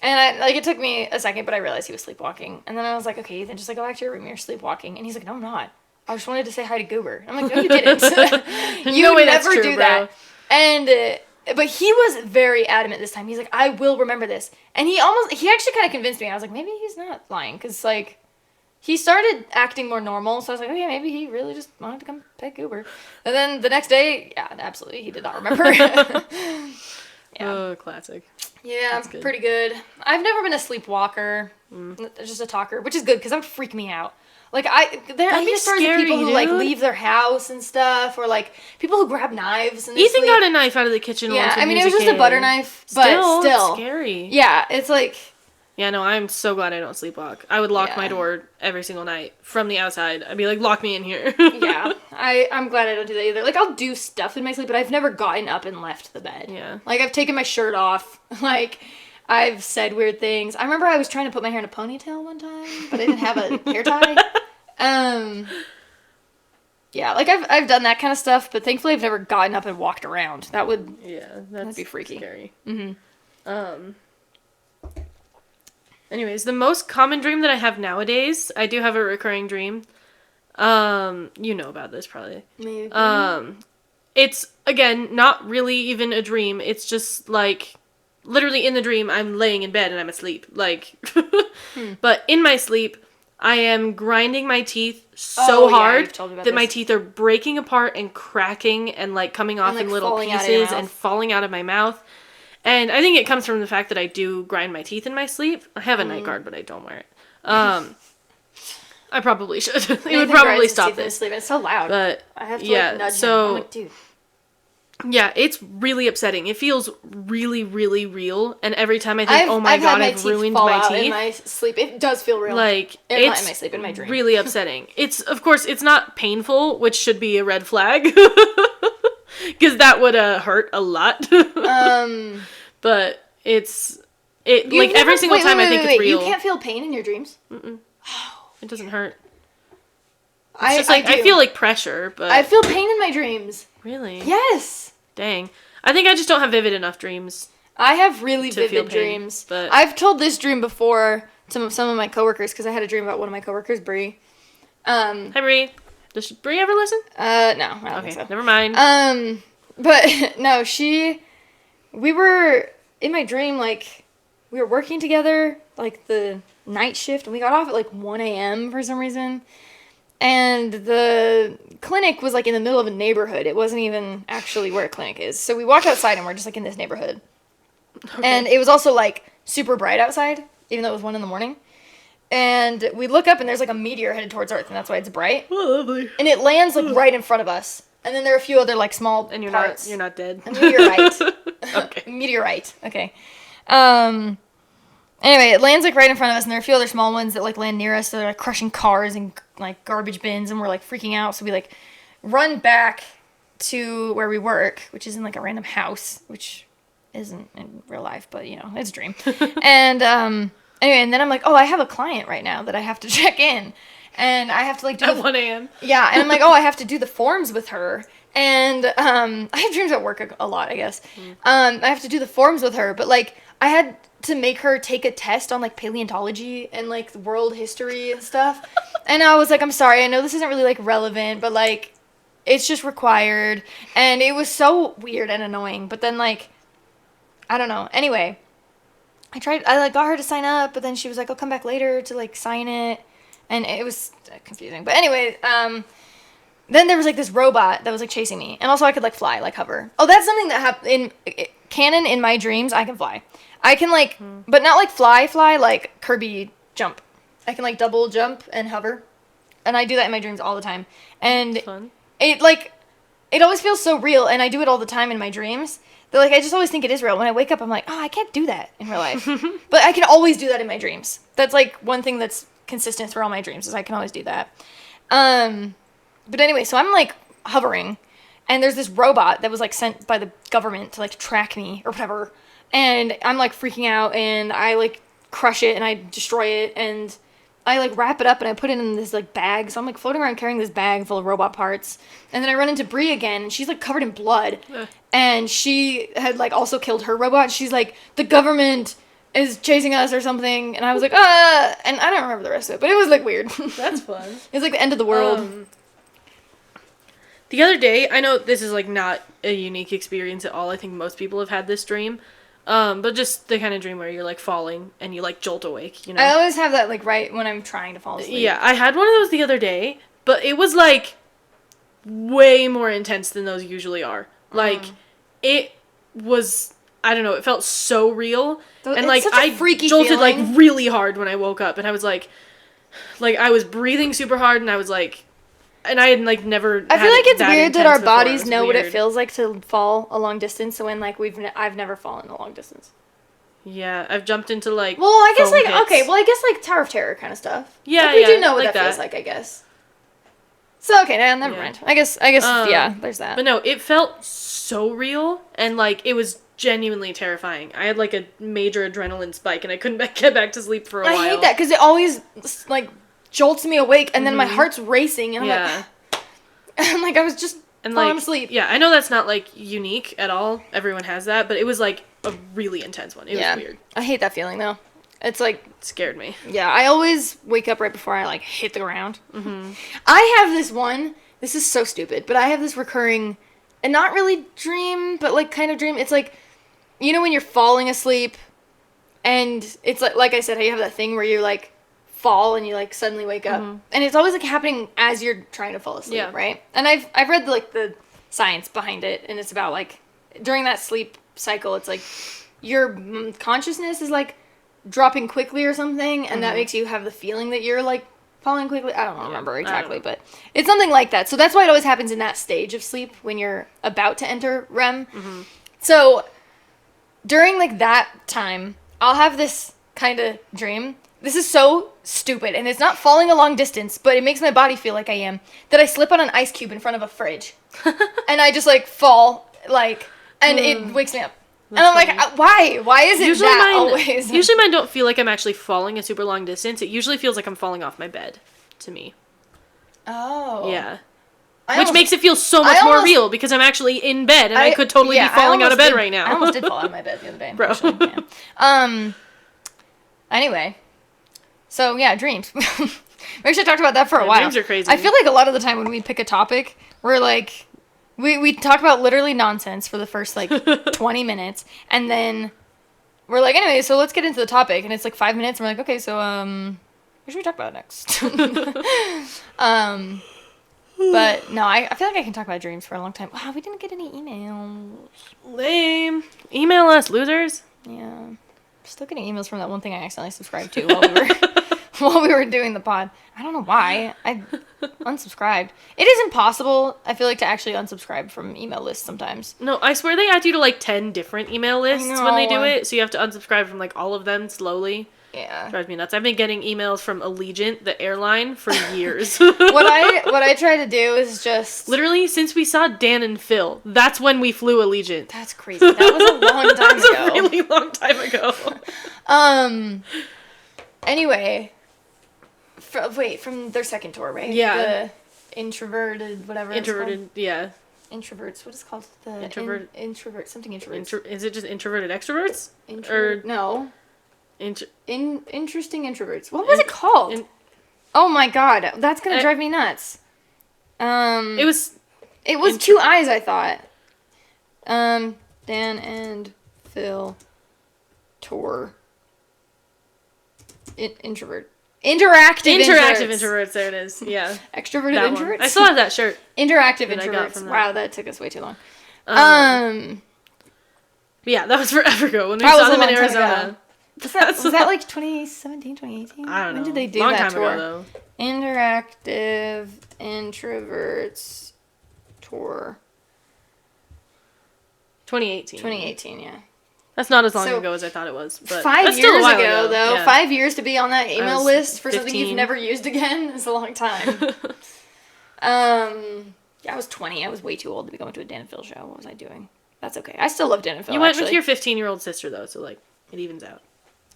And it took me a second, but I realized he was sleepwalking. And then I was like, okay, then just, like, go back to your room. You're sleepwalking. And he's like, no, I'm not. I just wanted to say hi to Goober. I'm like, no, you didn't. You would never do that. And, but he was very adamant this time. He's like, I will remember this. And he actually kind of convinced me. I was like, maybe he's not lying. Because, like, he started acting more normal, so I was like, oh yeah, maybe he really just wanted to come pet Goober. And then the next day, yeah, absolutely, he did not remember. Yeah.
Oh, classic.
Yeah, that's pretty good. I've never been a sleepwalker, just a talker, which is good, because that would freak me out. Like, there are these stories of people who, like, leave their house and stuff, or, like, people who grab knives and
Ethan got a knife out of the kitchen once when he was
it was just a butter knife, but still.
It's scary.
Yeah, it's like...
Yeah, no, I'm so glad I don't sleepwalk. I would lock my door every single night from the outside. I'd be like, lock me in here.
Yeah, I'm glad I don't do that either. Like, I'll do stuff in my sleep, but I've never gotten up and left the bed. Yeah. Like, I've taken my shirt off. Like, I've said weird things. I remember I was trying to put my hair in a ponytail one time, but I didn't have a hair tie. Yeah, like, I've done that kind of stuff, but thankfully I've never gotten up and walked around. That'd be freaky.
Scary. Anyways, the most common dream that I have nowadays, I do have a recurring dream. You know about this probably. Maybe. It's, again, not really even a dream. It's just, like, literally in the dream, I'm laying in bed and I'm asleep. Like, but in my sleep, I am grinding my teeth so hard that my teeth are breaking apart and cracking and, like, coming off in little pieces and falling out of my mouth. And I think it comes from the fact that I do grind my teeth in my sleep. I have a night guard, but I don't wear it. I probably should. It would probably stop this.
Sleep. It's so loud.
But
I have to nudge him. I'm like, dude.
Yeah, it's really upsetting. It feels really, really real. And every time I think, oh my god, I've ruined my teeth.
In my sleep. It does feel real.
Like,
it's not in my sleep, in my dream.
Really upsetting. Of course, it's not painful, which should be a red flag. Because that would hurt a lot. But like, every single time I think it's real.
You can't feel pain in your dreams?
Mm-mm. It doesn't hurt. It's just like, I feel like pressure, but...
I feel pain in my dreams.
Really?
Yes.
Dang. I think I just don't have vivid enough dreams.
I have really vivid dreams.
But
I've told this dream before to some of my coworkers, because I had a dream about one of my coworkers, Bree.
Hi, Bree. Does Bree ever listen?
No, I don't think so.
Never mind.
But, no, we were, in my dream, like, we were working together, like, the night shift, and we got off at, like, 1 a.m. for some reason. And the clinic was, like, in the middle of a neighborhood. It wasn't even actually where a clinic is. So we walked outside, and we're just, like, in this neighborhood. Okay. And it was also, like, super bright outside, even though it was 1 a.m. And we look up, and there's, like, a meteor headed towards Earth, and that's why it's bright.
Oh, lovely.
And it lands, like, right in front of us. And then there are a few other, like, small
and
parts.
You're not dead.
A meteorite.
Okay.
Meteorite. Okay. Anyway, it lands, like, right in front of us, and there are a few other small ones that, like, land near us, so they're, like, crushing cars and, like, garbage bins, and we're, like, freaking out, so we, like, run back to where we work, which is in, like, a random house, which isn't in real life, but, you know, it's a dream. And, anyway, and then I'm like, oh, I have a client right now that I have to check in, and I have to, like, do...
At 1 a.m.?
Yeah, and I'm like, oh, I have to do the forms with her, and, I have dreams at work a lot, I guess. I have to do the forms with her, but, like, I had to make her take a test on, like, paleontology and, like, world history and stuff. And I was like, I'm sorry, I know this isn't really, like, relevant, but, like, it's just required. And it was so weird and annoying. But then, like, I don't know. Anyway, I, like, got her to sign up, but then she was like, I'll come back later to, like, sign it. And it was confusing. But anyway, then there was, like, this robot that was, like, chasing me. And also I could, like, fly, like, hover. Oh, that's something that happened in canon in my dreams. I can fly. I can, like, but not, like, fly, like Kirby jump. I can, like, double jump and hover. And I do that in my dreams all the time. And
fun.
It, like, it always feels so real, and I do it all the time in my dreams. That, like, I just always think it is real. When I wake up, I'm like, oh, I can't do that in real life. But I can always do that in my dreams. That's, like, one thing that's consistent through all my dreams, is I can always do that. But anyway, so I'm, like, hovering, and there's this robot that was, like, sent by the government to, like, track me, or whatever. And I'm, like, freaking out, and I, like, crush it, and I destroy it, and I, like, wrap it up, and I put it in this, like, bag. So I'm, like, floating around carrying this bag full of robot parts. And then I run into Bree again, and she's, like, covered in blood. And she had, like, also killed her robot. She's like, the government is chasing us or something. And I was like, ah! And I don't remember the rest of it, but it was, like, weird.
That's fun.
It was, like, the end of the world.
The other day, I know this is, like, not a unique experience at all. I think most people have had this dream. But just the kind of dream where you're, like, falling and you, like, jolt awake, you know?
I always have that, like, right when I'm trying to fall asleep.
Yeah, I had one of those the other day, but it was, like, way more intense than those usually are. Like, it was, I don't know, it felt so real. And, like, I jolted, like, really hard when I woke up, and I was, like, I was breathing super hard, and I was, like... And I had, like, never
I feel like it's weird that our bodies know what
it
feels like to fall a long distance, so when, like, I've never fallen a long distance.
Yeah, I've jumped into, like,
well, I guess, like,
pits.
Okay, well, I guess, like, Tower of Terror kind of stuff.
Yeah,
like, we do know what like that feels like, I guess. So, okay, never mind. I guess, yeah, there's that.
But no, it felt so real, and, like, it was genuinely terrifying. I had, like, a major adrenaline spike, and I couldn't get back to sleep for a while.
I hate that, because it always, like... jolts me awake, and then my heart's racing, and I'm like, and like I was just falling asleep.
Yeah, I know that's not, like, unique at all. Everyone has that, but it was, like, a really intense one. It was weird.
I hate that feeling, though. It's, like...
It scared me.
Yeah, I always wake up right before I, like, hit the ground. I have this one, this is so stupid, but I have this recurring, and not really dream, but, like, kind of dream. It's, like, you know when you're falling asleep, and it's like I said, how you have that thing where you like fall and you like suddenly wake up, and it's always like happening as you're trying to fall asleep, right? And I've read like the science behind it, and it's about like during that sleep cycle, it's like your consciousness is like dropping quickly or something, and that makes you have the feeling that you're like falling quickly. I don't remember exactly, but it's something like that. So that's why it always happens in that stage of sleep when you're about to enter REM. So during like that time, I'll have this kind of dream. This is so stupid, and it's not falling a long distance, but it makes my body feel like I am. That I slip on an ice cube in front of a fridge, and I just like fall, like, and it wakes me up. That's and I'm funny. Like, why? Why is it usually that always?
Usually mine don't feel like I'm actually falling a super long distance. It usually feels like I'm falling off my bed, to me.
Oh.
Yeah. Which makes it feel so much more real, because I'm actually in bed, and I could totally be falling out of bed right now.
I almost did fall out of my bed the other day. Bro. Yeah. Anyway. So, yeah, dreams. We actually talked about that for a while.
Dreams are crazy.
I feel like a lot of the time when we pick a topic, we're like... We talk about literally nonsense for the first, like, 20 minutes, and then we're like, anyway, so let's get into the topic, and it's, like, 5 minutes, and we're like, okay, so, what should we talk about next? But, no, I feel like I can talk about dreams for a long time. Wow, we didn't get any emails.
Lame. Email us, losers.
Yeah. Still getting emails from that one thing I accidentally subscribed to while we were doing the pod. I don't know why. I unsubscribed. It is impossible, I feel like, to actually unsubscribe from email lists sometimes.
No, I swear they add you to, like, 10 different email lists when they do it, so you have to unsubscribe from, like, all of them slowly.
Yeah.
Drives me nuts. I've been getting emails from Allegiant, the airline, for years.
What I try to do is just...
Literally, since we saw Dan and Phil, that's when we flew Allegiant.
That's crazy. That was a long time ago.
That was a really long time ago.
Anyway... from their second tour, right?
Yeah.
The introverted, whatever
Introverted, yeah.
Introverts, what is it called? The
introvert,
something introverts.
Is it just introverted extroverts?
No. Interesting introverts. What was it called? Oh my god, that's gonna drive me nuts. It was two eyes, I thought. Dan and Phil tour. Introvert. Interactive
introverts, there it is. Yeah.
Extroverted that introverts?
One. I still have that shirt.
Interactive introverts. Wow, that took us way too long.
Yeah, that was forever ago when we saw them in Arizona.
Was that like 2017, 2018?
I don't know.
When did they do
long
that
time
tour?
Ago, though.
Interactive Introverts Tour.
2018.
2018, yeah.
That's not as long ago as I thought it was. But
5
that's
years
still a while
ago, though.
Yeah.
5 years to be on that email list for
15.
something you've never used again is a long time. Yeah, I was 20. I was way too old to be going to a Dan and Phil show. What was I doing? That's okay. I still love Dan and Phil.
You went with your 15-year-old sister, though, so, like, it evens out.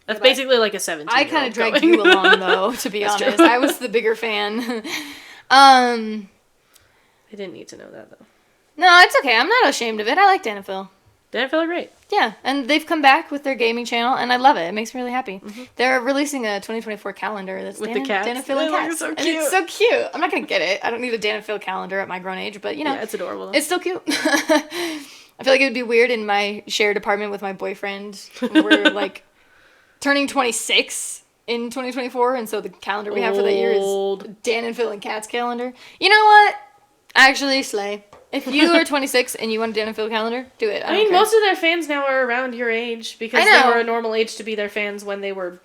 That's basically like a 17-year-old
I kind of dragged you along, though, to be honest. I was the bigger fan.
I didn't need to know that, though.
No, it's okay. I'm not ashamed of it. I like Dan and Phil.
Dan and Phil are great.
Yeah, and they've come back with their gaming channel, and I love it. It makes me really happy. Mm-hmm. They're releasing a 2024 calendar that's
with the cats.
Dan and Phil and cats.
So cute.
And it's so cute. I'm not going to get it. I don't need a Dan and Phil calendar at my grown age, but, you know.
Yeah, it's adorable.
It's still cute. I feel like it would be weird in my shared apartment with my boyfriend. We're, like, turning 26 in 2024, and so the calendar we have for that year is Dan and Phil and Cats calendar. You know what? Actually, slay. If you are 26 and you want a Dan and Phil calendar, do it.
I mean, most of their fans now are around your age because they were a normal age to be their fans when they were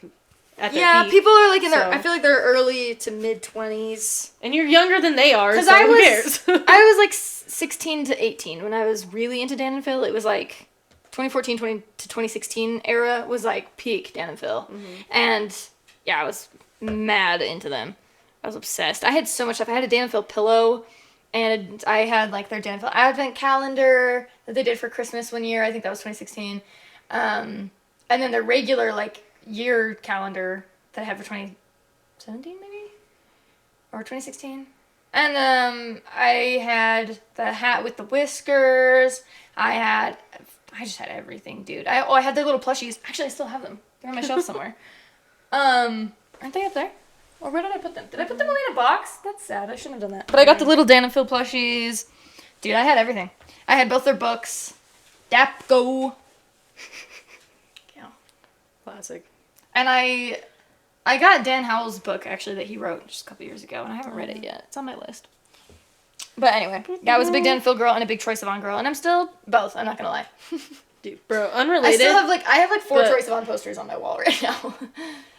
at their peak.
Yeah, people are like in their, I feel like they're early to mid 20s.
And you're younger than they are, so who cares?
I was like 16 to 18 when I was really into Dan and Phil. It was like 2014 to 2016 era was like peak Dan and Phil. Mm-hmm. And yeah, I was mad into them. I was obsessed. I had so much stuff. I had a Dan and Phil pillow. And I had, like, their Dan and Phil advent calendar that they did for Christmas one year. I think that was 2016. And then their regular, like, year calendar that I had for 2017, maybe? Or 2016. And I had the hat with the whiskers. I just had everything, dude. I had their little plushies. Actually, I still have them. They're on my shelf somewhere. Aren't they up there? Or where did I put them? Did I put them away in a box? That's sad. I shouldn't have done that. But I got the little Dan and Phil plushies. Dude, I had everything. I had both their books. Dap Go. Yeah.
Classic.
And I got Dan Howell's book, actually, that he wrote just a couple years ago, and I haven't read it yet. It's on my list. But anyway, yeah, I was a big Dan and Phil girl and a big Troye Sivan girl, and I'm still both, I'm not gonna lie.
Dude, bro, unrelated.
I have like 4 Troye Sivan posters on my wall right now.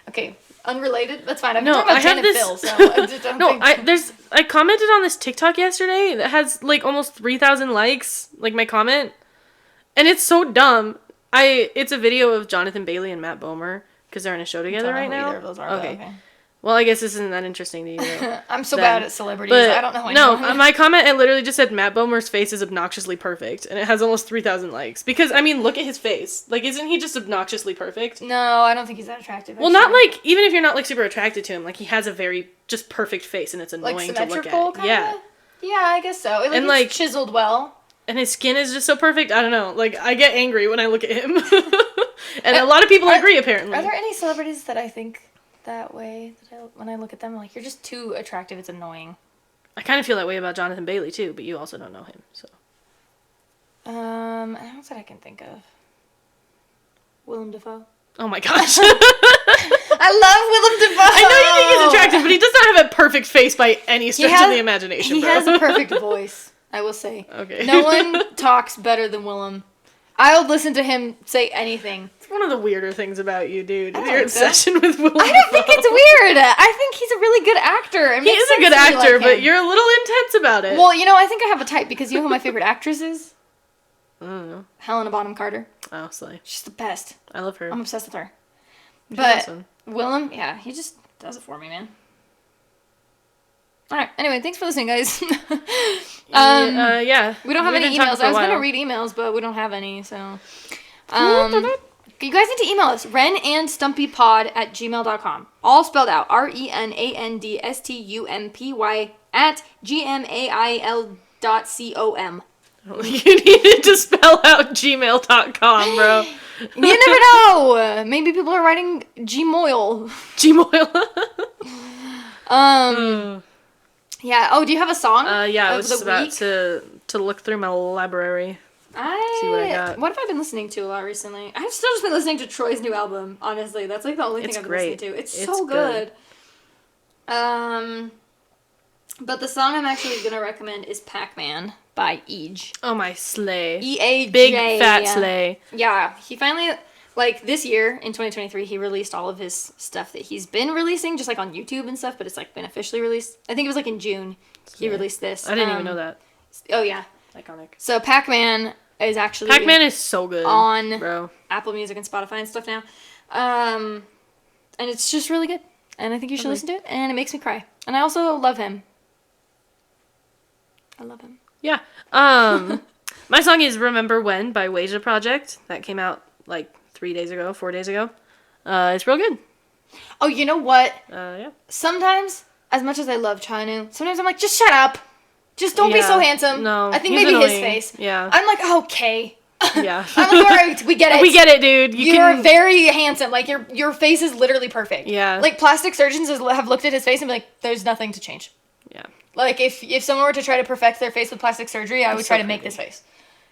Okay, unrelated? That's fine. I'm talking about Dan and Phil, so I just don't think...
I commented on this TikTok yesterday that has, like, almost 3,000 likes, like, my comment. And it's so dumb. It's a video of Jonathan Bailey and Matt Bomer, because they're in a show together right now.
Either of those are, okay.
Well, I guess this isn't that interesting to you.
I'm so bad at celebrities. I don't know anyone.
No, my comment, it literally just said, Matt Bomer's face is obnoxiously perfect. And it has almost 3,000 likes. Because, I mean, look at his face. Like, isn't he just obnoxiously perfect?
No, I don't think he's that attractive.
Well, not like, even if you're not, like, super attracted to him, like, he has a very, just perfect face. And it's annoying to look at.
Kinda? Yeah. Yeah, I guess so. And, like, chiseled well.
And his skin is just so perfect. I don't know. Like, I get angry when I look at him. And a lot of people agree, apparently.
Are there any celebrities that I think that way, when I look at them, like, you're just too attractive, it's annoying?
I kind of feel that way about Jonathan Bailey, too, but you also don't know him, so.
What else that I can think of? Willem Dafoe.
Oh my gosh.
I love Willem Dafoe!
I know you think he's attractive, but he does not have a perfect face by any stretch of the imagination,
He
bro.
has a perfect voice, I will say.
Okay.
No one talks better than Willem. I'll listen to him say anything.
It's one of the weirder things about you, dude. Your obsession with Willem
I don't think it's weird. I think he's a really good actor.
He is a good actor, but you're a little intense about it.
Well, you know, I think I have a type, because you know who my favorite actress is?
I don't know.
Helena Bonham Carter.
Oh, slay.
She's the best.
I love her.
I'm obsessed with her.
She's
But
awesome.
Willem, yeah, he just does it for me, man. Alright, anyway, thanks for listening, guys.
Yeah.
We don't have any emails. I was going to read emails, but we don't have any, so... you guys need to email us, renandstumpypod@gmail.com. All spelled out. RENANDSTUMPY@gmail.com.
You needed to spell out gmail.com, bro.
You never know. Maybe people are writing Gmoil.
Gmoil.
Yeah. Oh, do you have a song?
Yeah, I was just about to look through my library. See what I got.
What have I been listening to a lot recently? I've still just been listening to Troy's new album, honestly. That's like the only thing I've been listening to. It's so good. But the song I'm actually going to recommend is Pac-Man by Eej.
Oh, my slay.
E-A-J.
Big fat slay.
Yeah, he finally, like, this year, in 2023, he released all of his stuff that he's been releasing, just, like, on YouTube and stuff, but it's, like, been officially released. I think it was, like, in June he released this.
I didn't even know that.
Oh, yeah.
Iconic.
So Pac-Man is actually...
Pac-Man is so good,
on
bro.
Apple Music and Spotify and stuff now. And it's just really good. And I think you should listen to it, and it makes me cry. And I also love him. I love him.
Yeah. My song is Remember When by Waja Project. That came out like 4 days ago. It's real good.
Oh, you know what?
Yeah.
Sometimes, as much as I love Chanu, sometimes I'm like, just shut up. Just don't be so handsome.
No.
I think maybe annoying. His face.
Yeah.
I'm like, okay.
Yeah.
I'm like, alright, we get it.
We get it, dude.
You're very handsome. Like, your face is literally perfect.
Yeah.
Like, plastic surgeons have looked at his face and be like, there's nothing to change.
Yeah.
Like, if someone were to try to perfect their face with plastic surgery, I would try to make this face.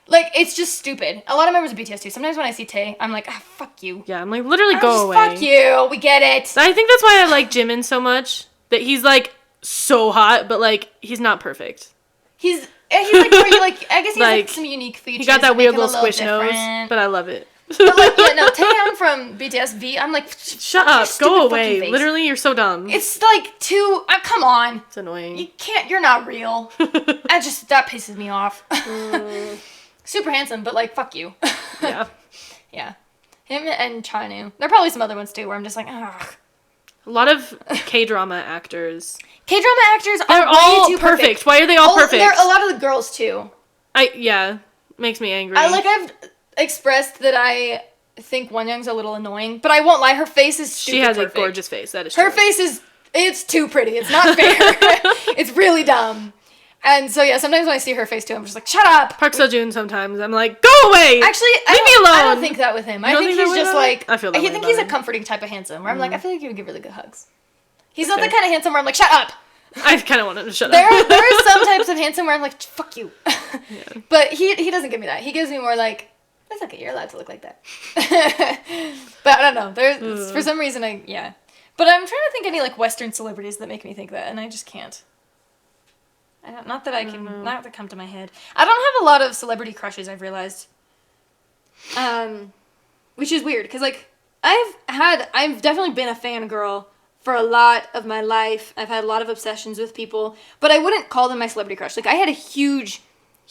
Like, it's just stupid. A lot of members of BTS too. Sometimes when I see Tae, I'm like, fuck you.
Yeah, I'm like, literally go away.
Fuck you. We get it.
I think that's why I like Jimin so much. That he's, like, so hot, but, like, he's not perfect.
He's like, very, like, I guess he has, like, some unique features.
He got that weird little squish nose, but I love it.
But, like, yeah, no, Taehyung from BTS V, I'm like,
shut up, go away. Literally, you're so dumb.
It's, like, too, come on.
It's annoying.
You're not real. That pisses me off. Super handsome, but, like, fuck you.
Yeah.
Yeah. Him and Chanu. There are probably some other ones, too, where I'm just like, ugh.
A lot of K-drama actors.
K-drama actors
they're
are
all
way too perfect.
Why are they all perfect?
They're a lot of the girls, too.
Makes me angry.
I've expressed that I think Wonyoung's a little annoying, but I won't lie, her face is stupid.
She has
perfect.
A gorgeous face, that is true.
Her face it's too pretty. It's not fair. It's really dumb. And so, yeah, sometimes when I see her face, too, I'm just like, shut up!
Park Seo-joon sometimes, I'm like, go away!
Actually,
leave me alone!
I don't think that with him. I think he's just like...
I feel that way
think he's a comforting type of handsome, where I'm like, I feel like he would give really good hugs. He's not the kind of handsome where I'm like, shut up!
I kind of want him to shut up.
There are some types of handsome where I'm like, fuck you. Yeah. But he doesn't give me that. He gives me more like, That's okay. You're allowed to look like that. But I don't know. There's for some reason yeah. But I'm trying to think any like Western celebrities that make me think that, and I just can't. Not that come to my head. I don't have a lot of celebrity crushes. I've realized. Which is weird because like I've definitely been a fangirl for a lot of my life. I've had a lot of obsessions with people, but I wouldn't call them my celebrity crush. Like I had a huge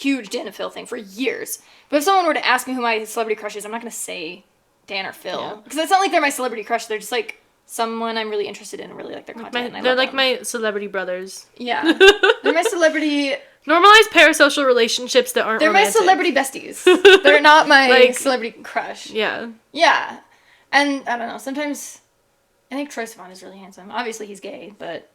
Dan and Phil thing for years. But if someone were to ask me who my celebrity crush is, I'm not going to say Dan or Phil. Because it's not like they're my celebrity crush. They're just like someone I'm really interested in and really like their content.
They're like my celebrity brothers.
Yeah. They're my celebrity...
Normalize parasocial relationships that aren't romantic.
They're my celebrity besties. They're not my like, celebrity crush.
Yeah.
Yeah. And I don't know. Sometimes... I think Troye Sivan is really handsome. Obviously he's gay, but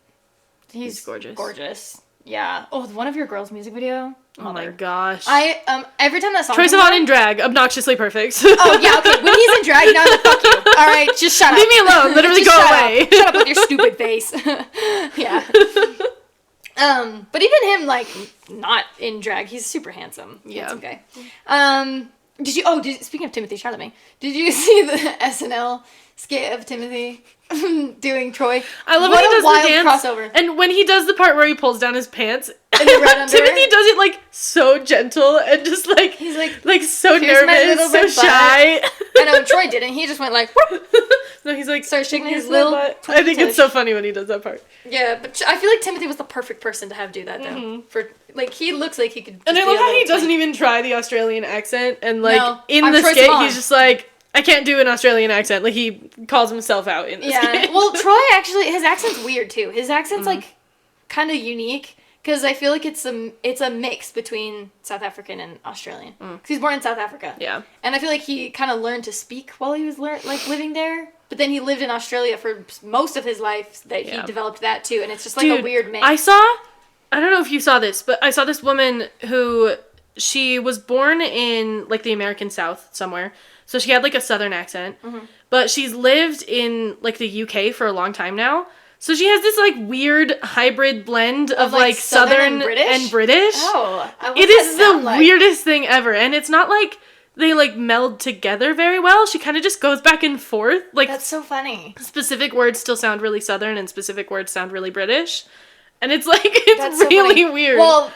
he's gorgeous. Gorgeous. Yeah. Oh, one of your girls' music video.
Oh my gosh.
Every time that song
Troye Sivan in drag, obnoxiously perfect.
Oh yeah, okay. When he's in drag, now I'm like, fuck you. Alright, just shut up.
Leave me alone. Literally go away.
Shut up with your stupid face. Yeah. But even him, like, not in drag, he's super handsome. Yeah. Handsome guy. Speaking of Timothee Chalamet, did you see the SNL skit of Timothee doing Troy?
I love when he does the dance. Crossover. And when he does the part where he pulls down his pants, and Timothee does it like so gentle and just like he's like so nervous, so shy.
I know Troy didn't. He just went like.
No, he's like
started shaking his little butt.
I think it's so funny when he does that part.
Yeah, but I feel like Timothee was the perfect person to have do that though. Mm-hmm. For like he looks like he could.
And I love how he doesn't even try the Australian accent, and like in the skit he's just like. I can't do an Australian accent. Like, he calls himself out in this game.
Well, Troy, actually, his accent's weird, too. His accent's, like, kind of unique. Because I feel like it's a mix between South African and Australian. Because he's born in South Africa.
Yeah.
And I feel like he kind of learned to speak while he was, living there. But then he lived in Australia for most of his life that he developed that, too. And it's just, like, a weird mix.
I don't know if you saw this, but I saw this woman who, she was born in, like, the American South somewhere. So she had, like, a southern accent. Mm-hmm. But she's lived in, like, the UK for a long time now. So she has this, like, weird hybrid blend of like, southern and British.
Oh.
It is the weirdest thing ever. And it's not, like, they, like, meld together very well. She kind of just goes back and forth. Like,
that's so funny.
Specific words still sound really southern and specific words sound really British. And it's, like, it's really weird.
Well,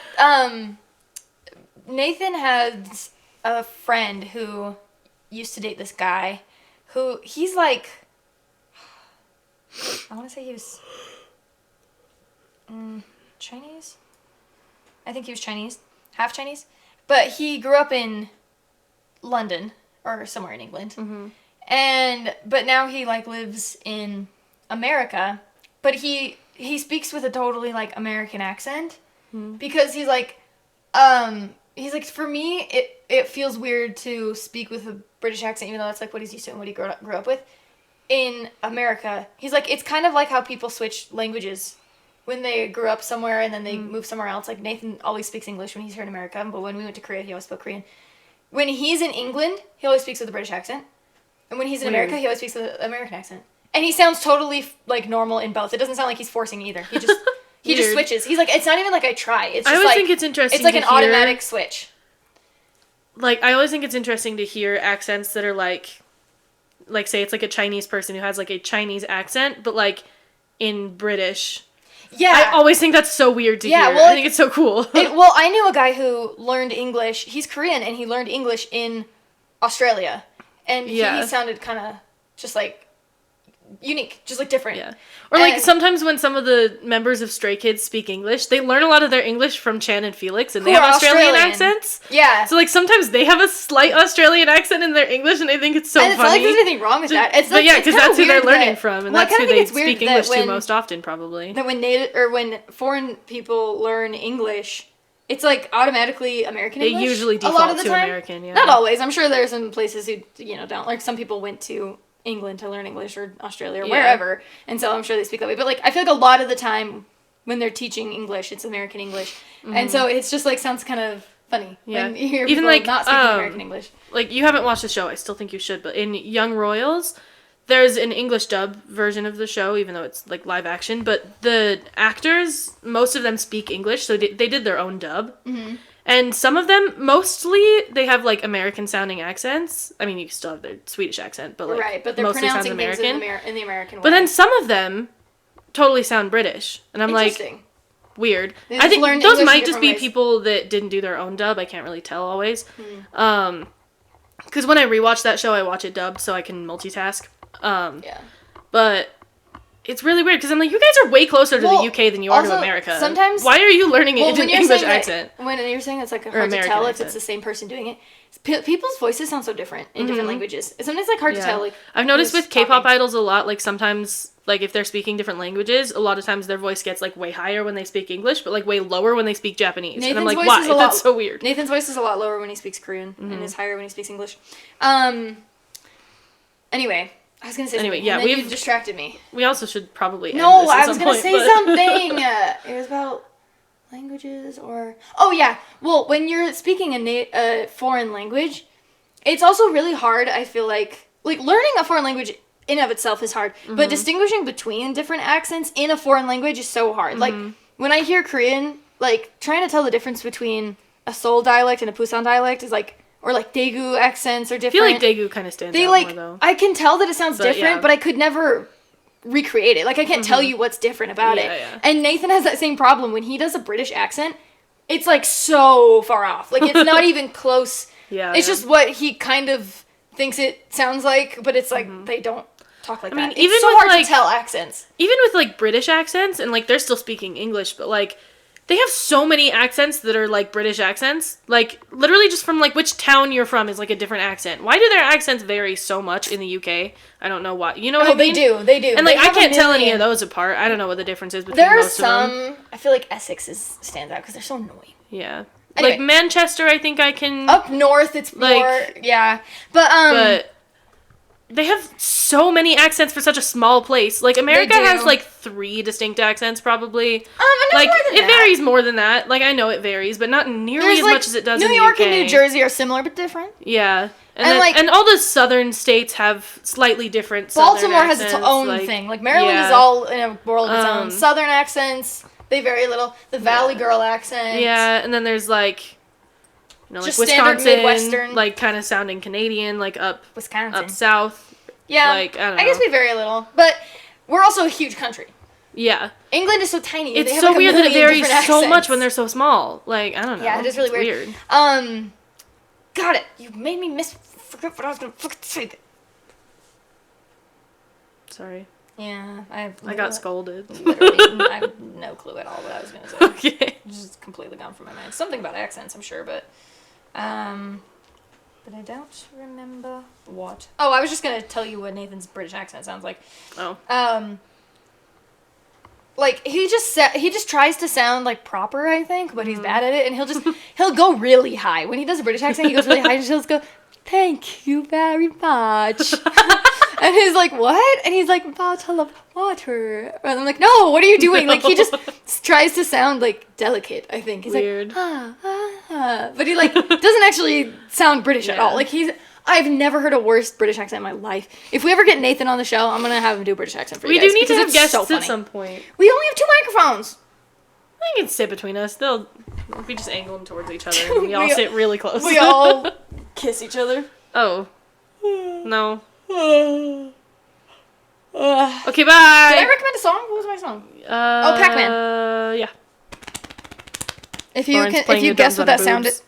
Nathan has a friend who... used to date this guy who he's like I want to say he was Chinese. I think he was Chinese, half Chinese, but he grew up in London or somewhere in England. Mm-hmm. But now he like lives in America, but he speaks with a totally like American accent because he's like for me it feels weird to speak with a British accent, even though that's like what he's used to and what he grew up with. In America, he's like, it's kind of like how people switch languages when they grew up somewhere and then they move somewhere else. Like Nathan always speaks English when he's here in America, but when we went to Korea, he always spoke Korean. When he's in England, he always speaks with a British accent, and when he's in America, he always speaks with an American accent. And he sounds totally like normal in both. It doesn't sound like he's forcing either. He just he just switches. He's like, it's not even like I try. It's just I always think it's interesting. It's like an automatic switch.
Like, I always think it's interesting to hear accents that are, like, say it's, like, a Chinese person who has, like, a Chinese accent, but, like, in British. Yeah. I always think that's so weird to hear. Well, I think it's so cool.
I knew a guy who learned English. He's Korean, and he learned English in Australia. And he sounded kind of just, like, unique, just like different.
Yeah. Or like sometimes when some of the members of Stray Kids speak English, they learn a lot of their English from Chan and Felix, and they have Australian accents.
Yeah.
So like sometimes they have a slight Australian accent in their English, and I think it's so funny.
It's not like there's anything wrong with that. It's
but yeah, because that's who they're learning from, and that's who they speak English to most often, probably.
That when foreign people learn English, it's like automatically American English.
They usually default to American. Yeah.
Not always. I'm sure there's some places who don't. Like some people went to England to learn English or Australia or wherever, and so I'm sure they speak that way. But like I feel like a lot of the time when they're teaching English, it's American English, and so it's just like sounds kind of funny when you hear people like not speaking American English.
Like you haven't watched the show, I still think you should. But in Young Royals, there's an English dub version of the show, even though it's like live action. But the actors, most of them speak English, so they did their own dub. Mm-hmm. And some of them, mostly, they have, like, American-sounding accents. I mean, you still have their Swedish accent, but, like,
right, but they're
mostly sounds
pronouncing things
American.
in the American way.
But then some of them totally sound British. And I'm like, weird. I think those might just be people that didn't do their own dub. I can't really tell always. Because when I rewatch that show, I watch it dubbed so I can multitask. But it's really weird because I'm like, you guys are way closer to the UK than you are to America.
Sometimes,
why are you learning it in an English accent?
When you're saying it's like hard to tell if it's the same person doing it, people's voices sound so different in different languages. It's sometimes like hard to tell. Like
I've noticed with K-pop idols a lot. Like sometimes, like if they're speaking different languages, a lot of times their voice gets like way higher when they speak English, but like way lower when they speak Japanese. And I'm like, why? That's so weird.
Nathan's voice is a lot lower when he speaks Korean and is higher when he speaks English. Anyway. I was gonna say something, and then you distracted me.
We also should probably end
No,
this at
I was gonna say something. It was about languages or... Oh, yeah. Well, when you're speaking a foreign language, it's also really hard, I feel like... Like, learning a foreign language in of itself is hard, but distinguishing between different accents in a foreign language is so hard. Like, when I hear Korean, like, trying to tell the difference between a Seoul dialect and a Busan dialect is, like... Or, like, Daegu accents are different.
I feel like Daegu kind of stands out more, though.
I can tell that it sounds different, but I could never recreate it. Like, I can't tell you what's different about it.
Yeah.
And Nathan has that same problem. When he does a British accent, it's, like, so far off. Like, it's not even close. It's just what he kind of thinks it sounds like, but it's, like, they don't talk like that. It's so hard to tell accents.
Even with, like, British accents, and, like, they're still speaking English, but, like... They have so many accents that are, like, British accents. Like, literally just from, like, which town you're from is, like, a different accent. Why do their accents vary so much in the UK? I don't know why. You know what I mean?
They do.
And, like, I can't tell any of those apart. I don't know what the difference is between most of them.
There are some... I feel like Essex stands out because they're so annoying.
Yeah. Anyway. Like, Manchester, I think I can...
Up north, it's more... Yeah. But,
they have so many accents for such a small place. Like, America has, like, 3 distinct accents, probably. Like, it varies more than that. Like, I know it varies, but not nearly as much as it does in the UK.
New York and New Jersey are similar, but different.
Yeah. And all the southern states have slightly different southern
Baltimore
accents.
has its own thing. Like, Maryland is all in a world of its own. Southern accents, they vary a little. The Valley Girl accent.
Yeah, and then there's, like... You know,
just
like Wisconsin,
Midwestern.
Like, kind of sounding Canadian, like, up south.
Yeah,
like, I don't know.
I guess we vary a little. But we're also a huge country.
Yeah.
England is so tiny.
It's so weird that it varies so much when they're so small. Like, I don't know.
Yeah, it is really weird. Got it. You made me forget what I was going to fucking say.
Sorry.
Yeah,
I got scolded.
Literally, I have no clue at all what I was going to say.
Okay.
It's just completely gone from my mind. Something about accents, I'm sure, but I don't remember what. Oh, I was just going to tell you what Nathan's British accent sounds like.
Oh.
Like, he just tries to sound, like, proper, I think, but he's bad at it, and he'll go really high. When he does a British accent, he goes really high, and he'll just go, "Thank you very much." And he's like, "What?" And he's like, "Bottle of water." And I'm like, "No, what are you doing?" Like, he just tries to sound, like, delicate, I think. He's
weird.
Like, but he, like, doesn't actually sound British at all. Like, I've never heard a worse British accent in my life. If we ever get Nathan on the show, I'm going to have him do a British accent for you guys.
We do need to have guests at some point.
We only have 2 microphones.
They can sit between us. We just angle them towards each other, and we all sit really close.
We all kiss each other.
Oh. No. Okay, bye!
Did I recommend a song? What was my song? Pac-Man.
Yeah.
If you guess what that sound is...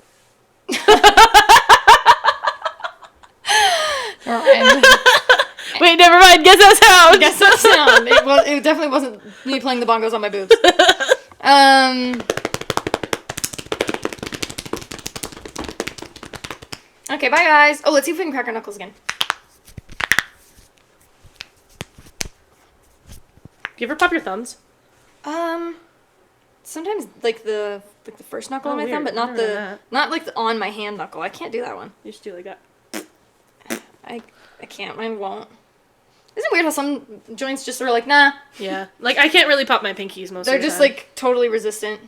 Wait, never mind. Guess that sound.
Guess that sound. It definitely wasn't me playing the bongos on my boobs. Okay, bye guys. Oh, let's see if we can crack our knuckles again.
Do you ever pop your thumbs?
Sometimes like the first knuckle on my thumb, but not like on my hand knuckle. I can't do that one.
You just do like that.
I can't. Mine won't. Isn't it weird how some joints just are like, nah?
Yeah. Like, I can't really pop my pinkies most of the time.
They're just, like, totally resistant.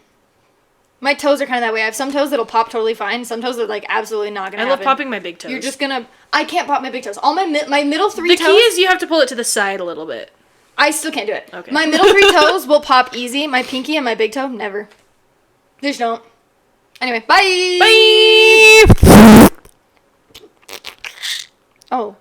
My toes are kind of that way. I have some toes that'll pop totally fine. Some toes that are, like, absolutely not gonna happen.
I love popping my big toes.
You're just gonna... I can't pop my big toes. All my middle 3 toes...
The key is you have to pull it to the side a little bit.
I still can't do it.
Okay.
My middle 3 toes will pop easy. My pinky and my big toe, never. They just don't. Anyway, bye!
Bye!
Oh.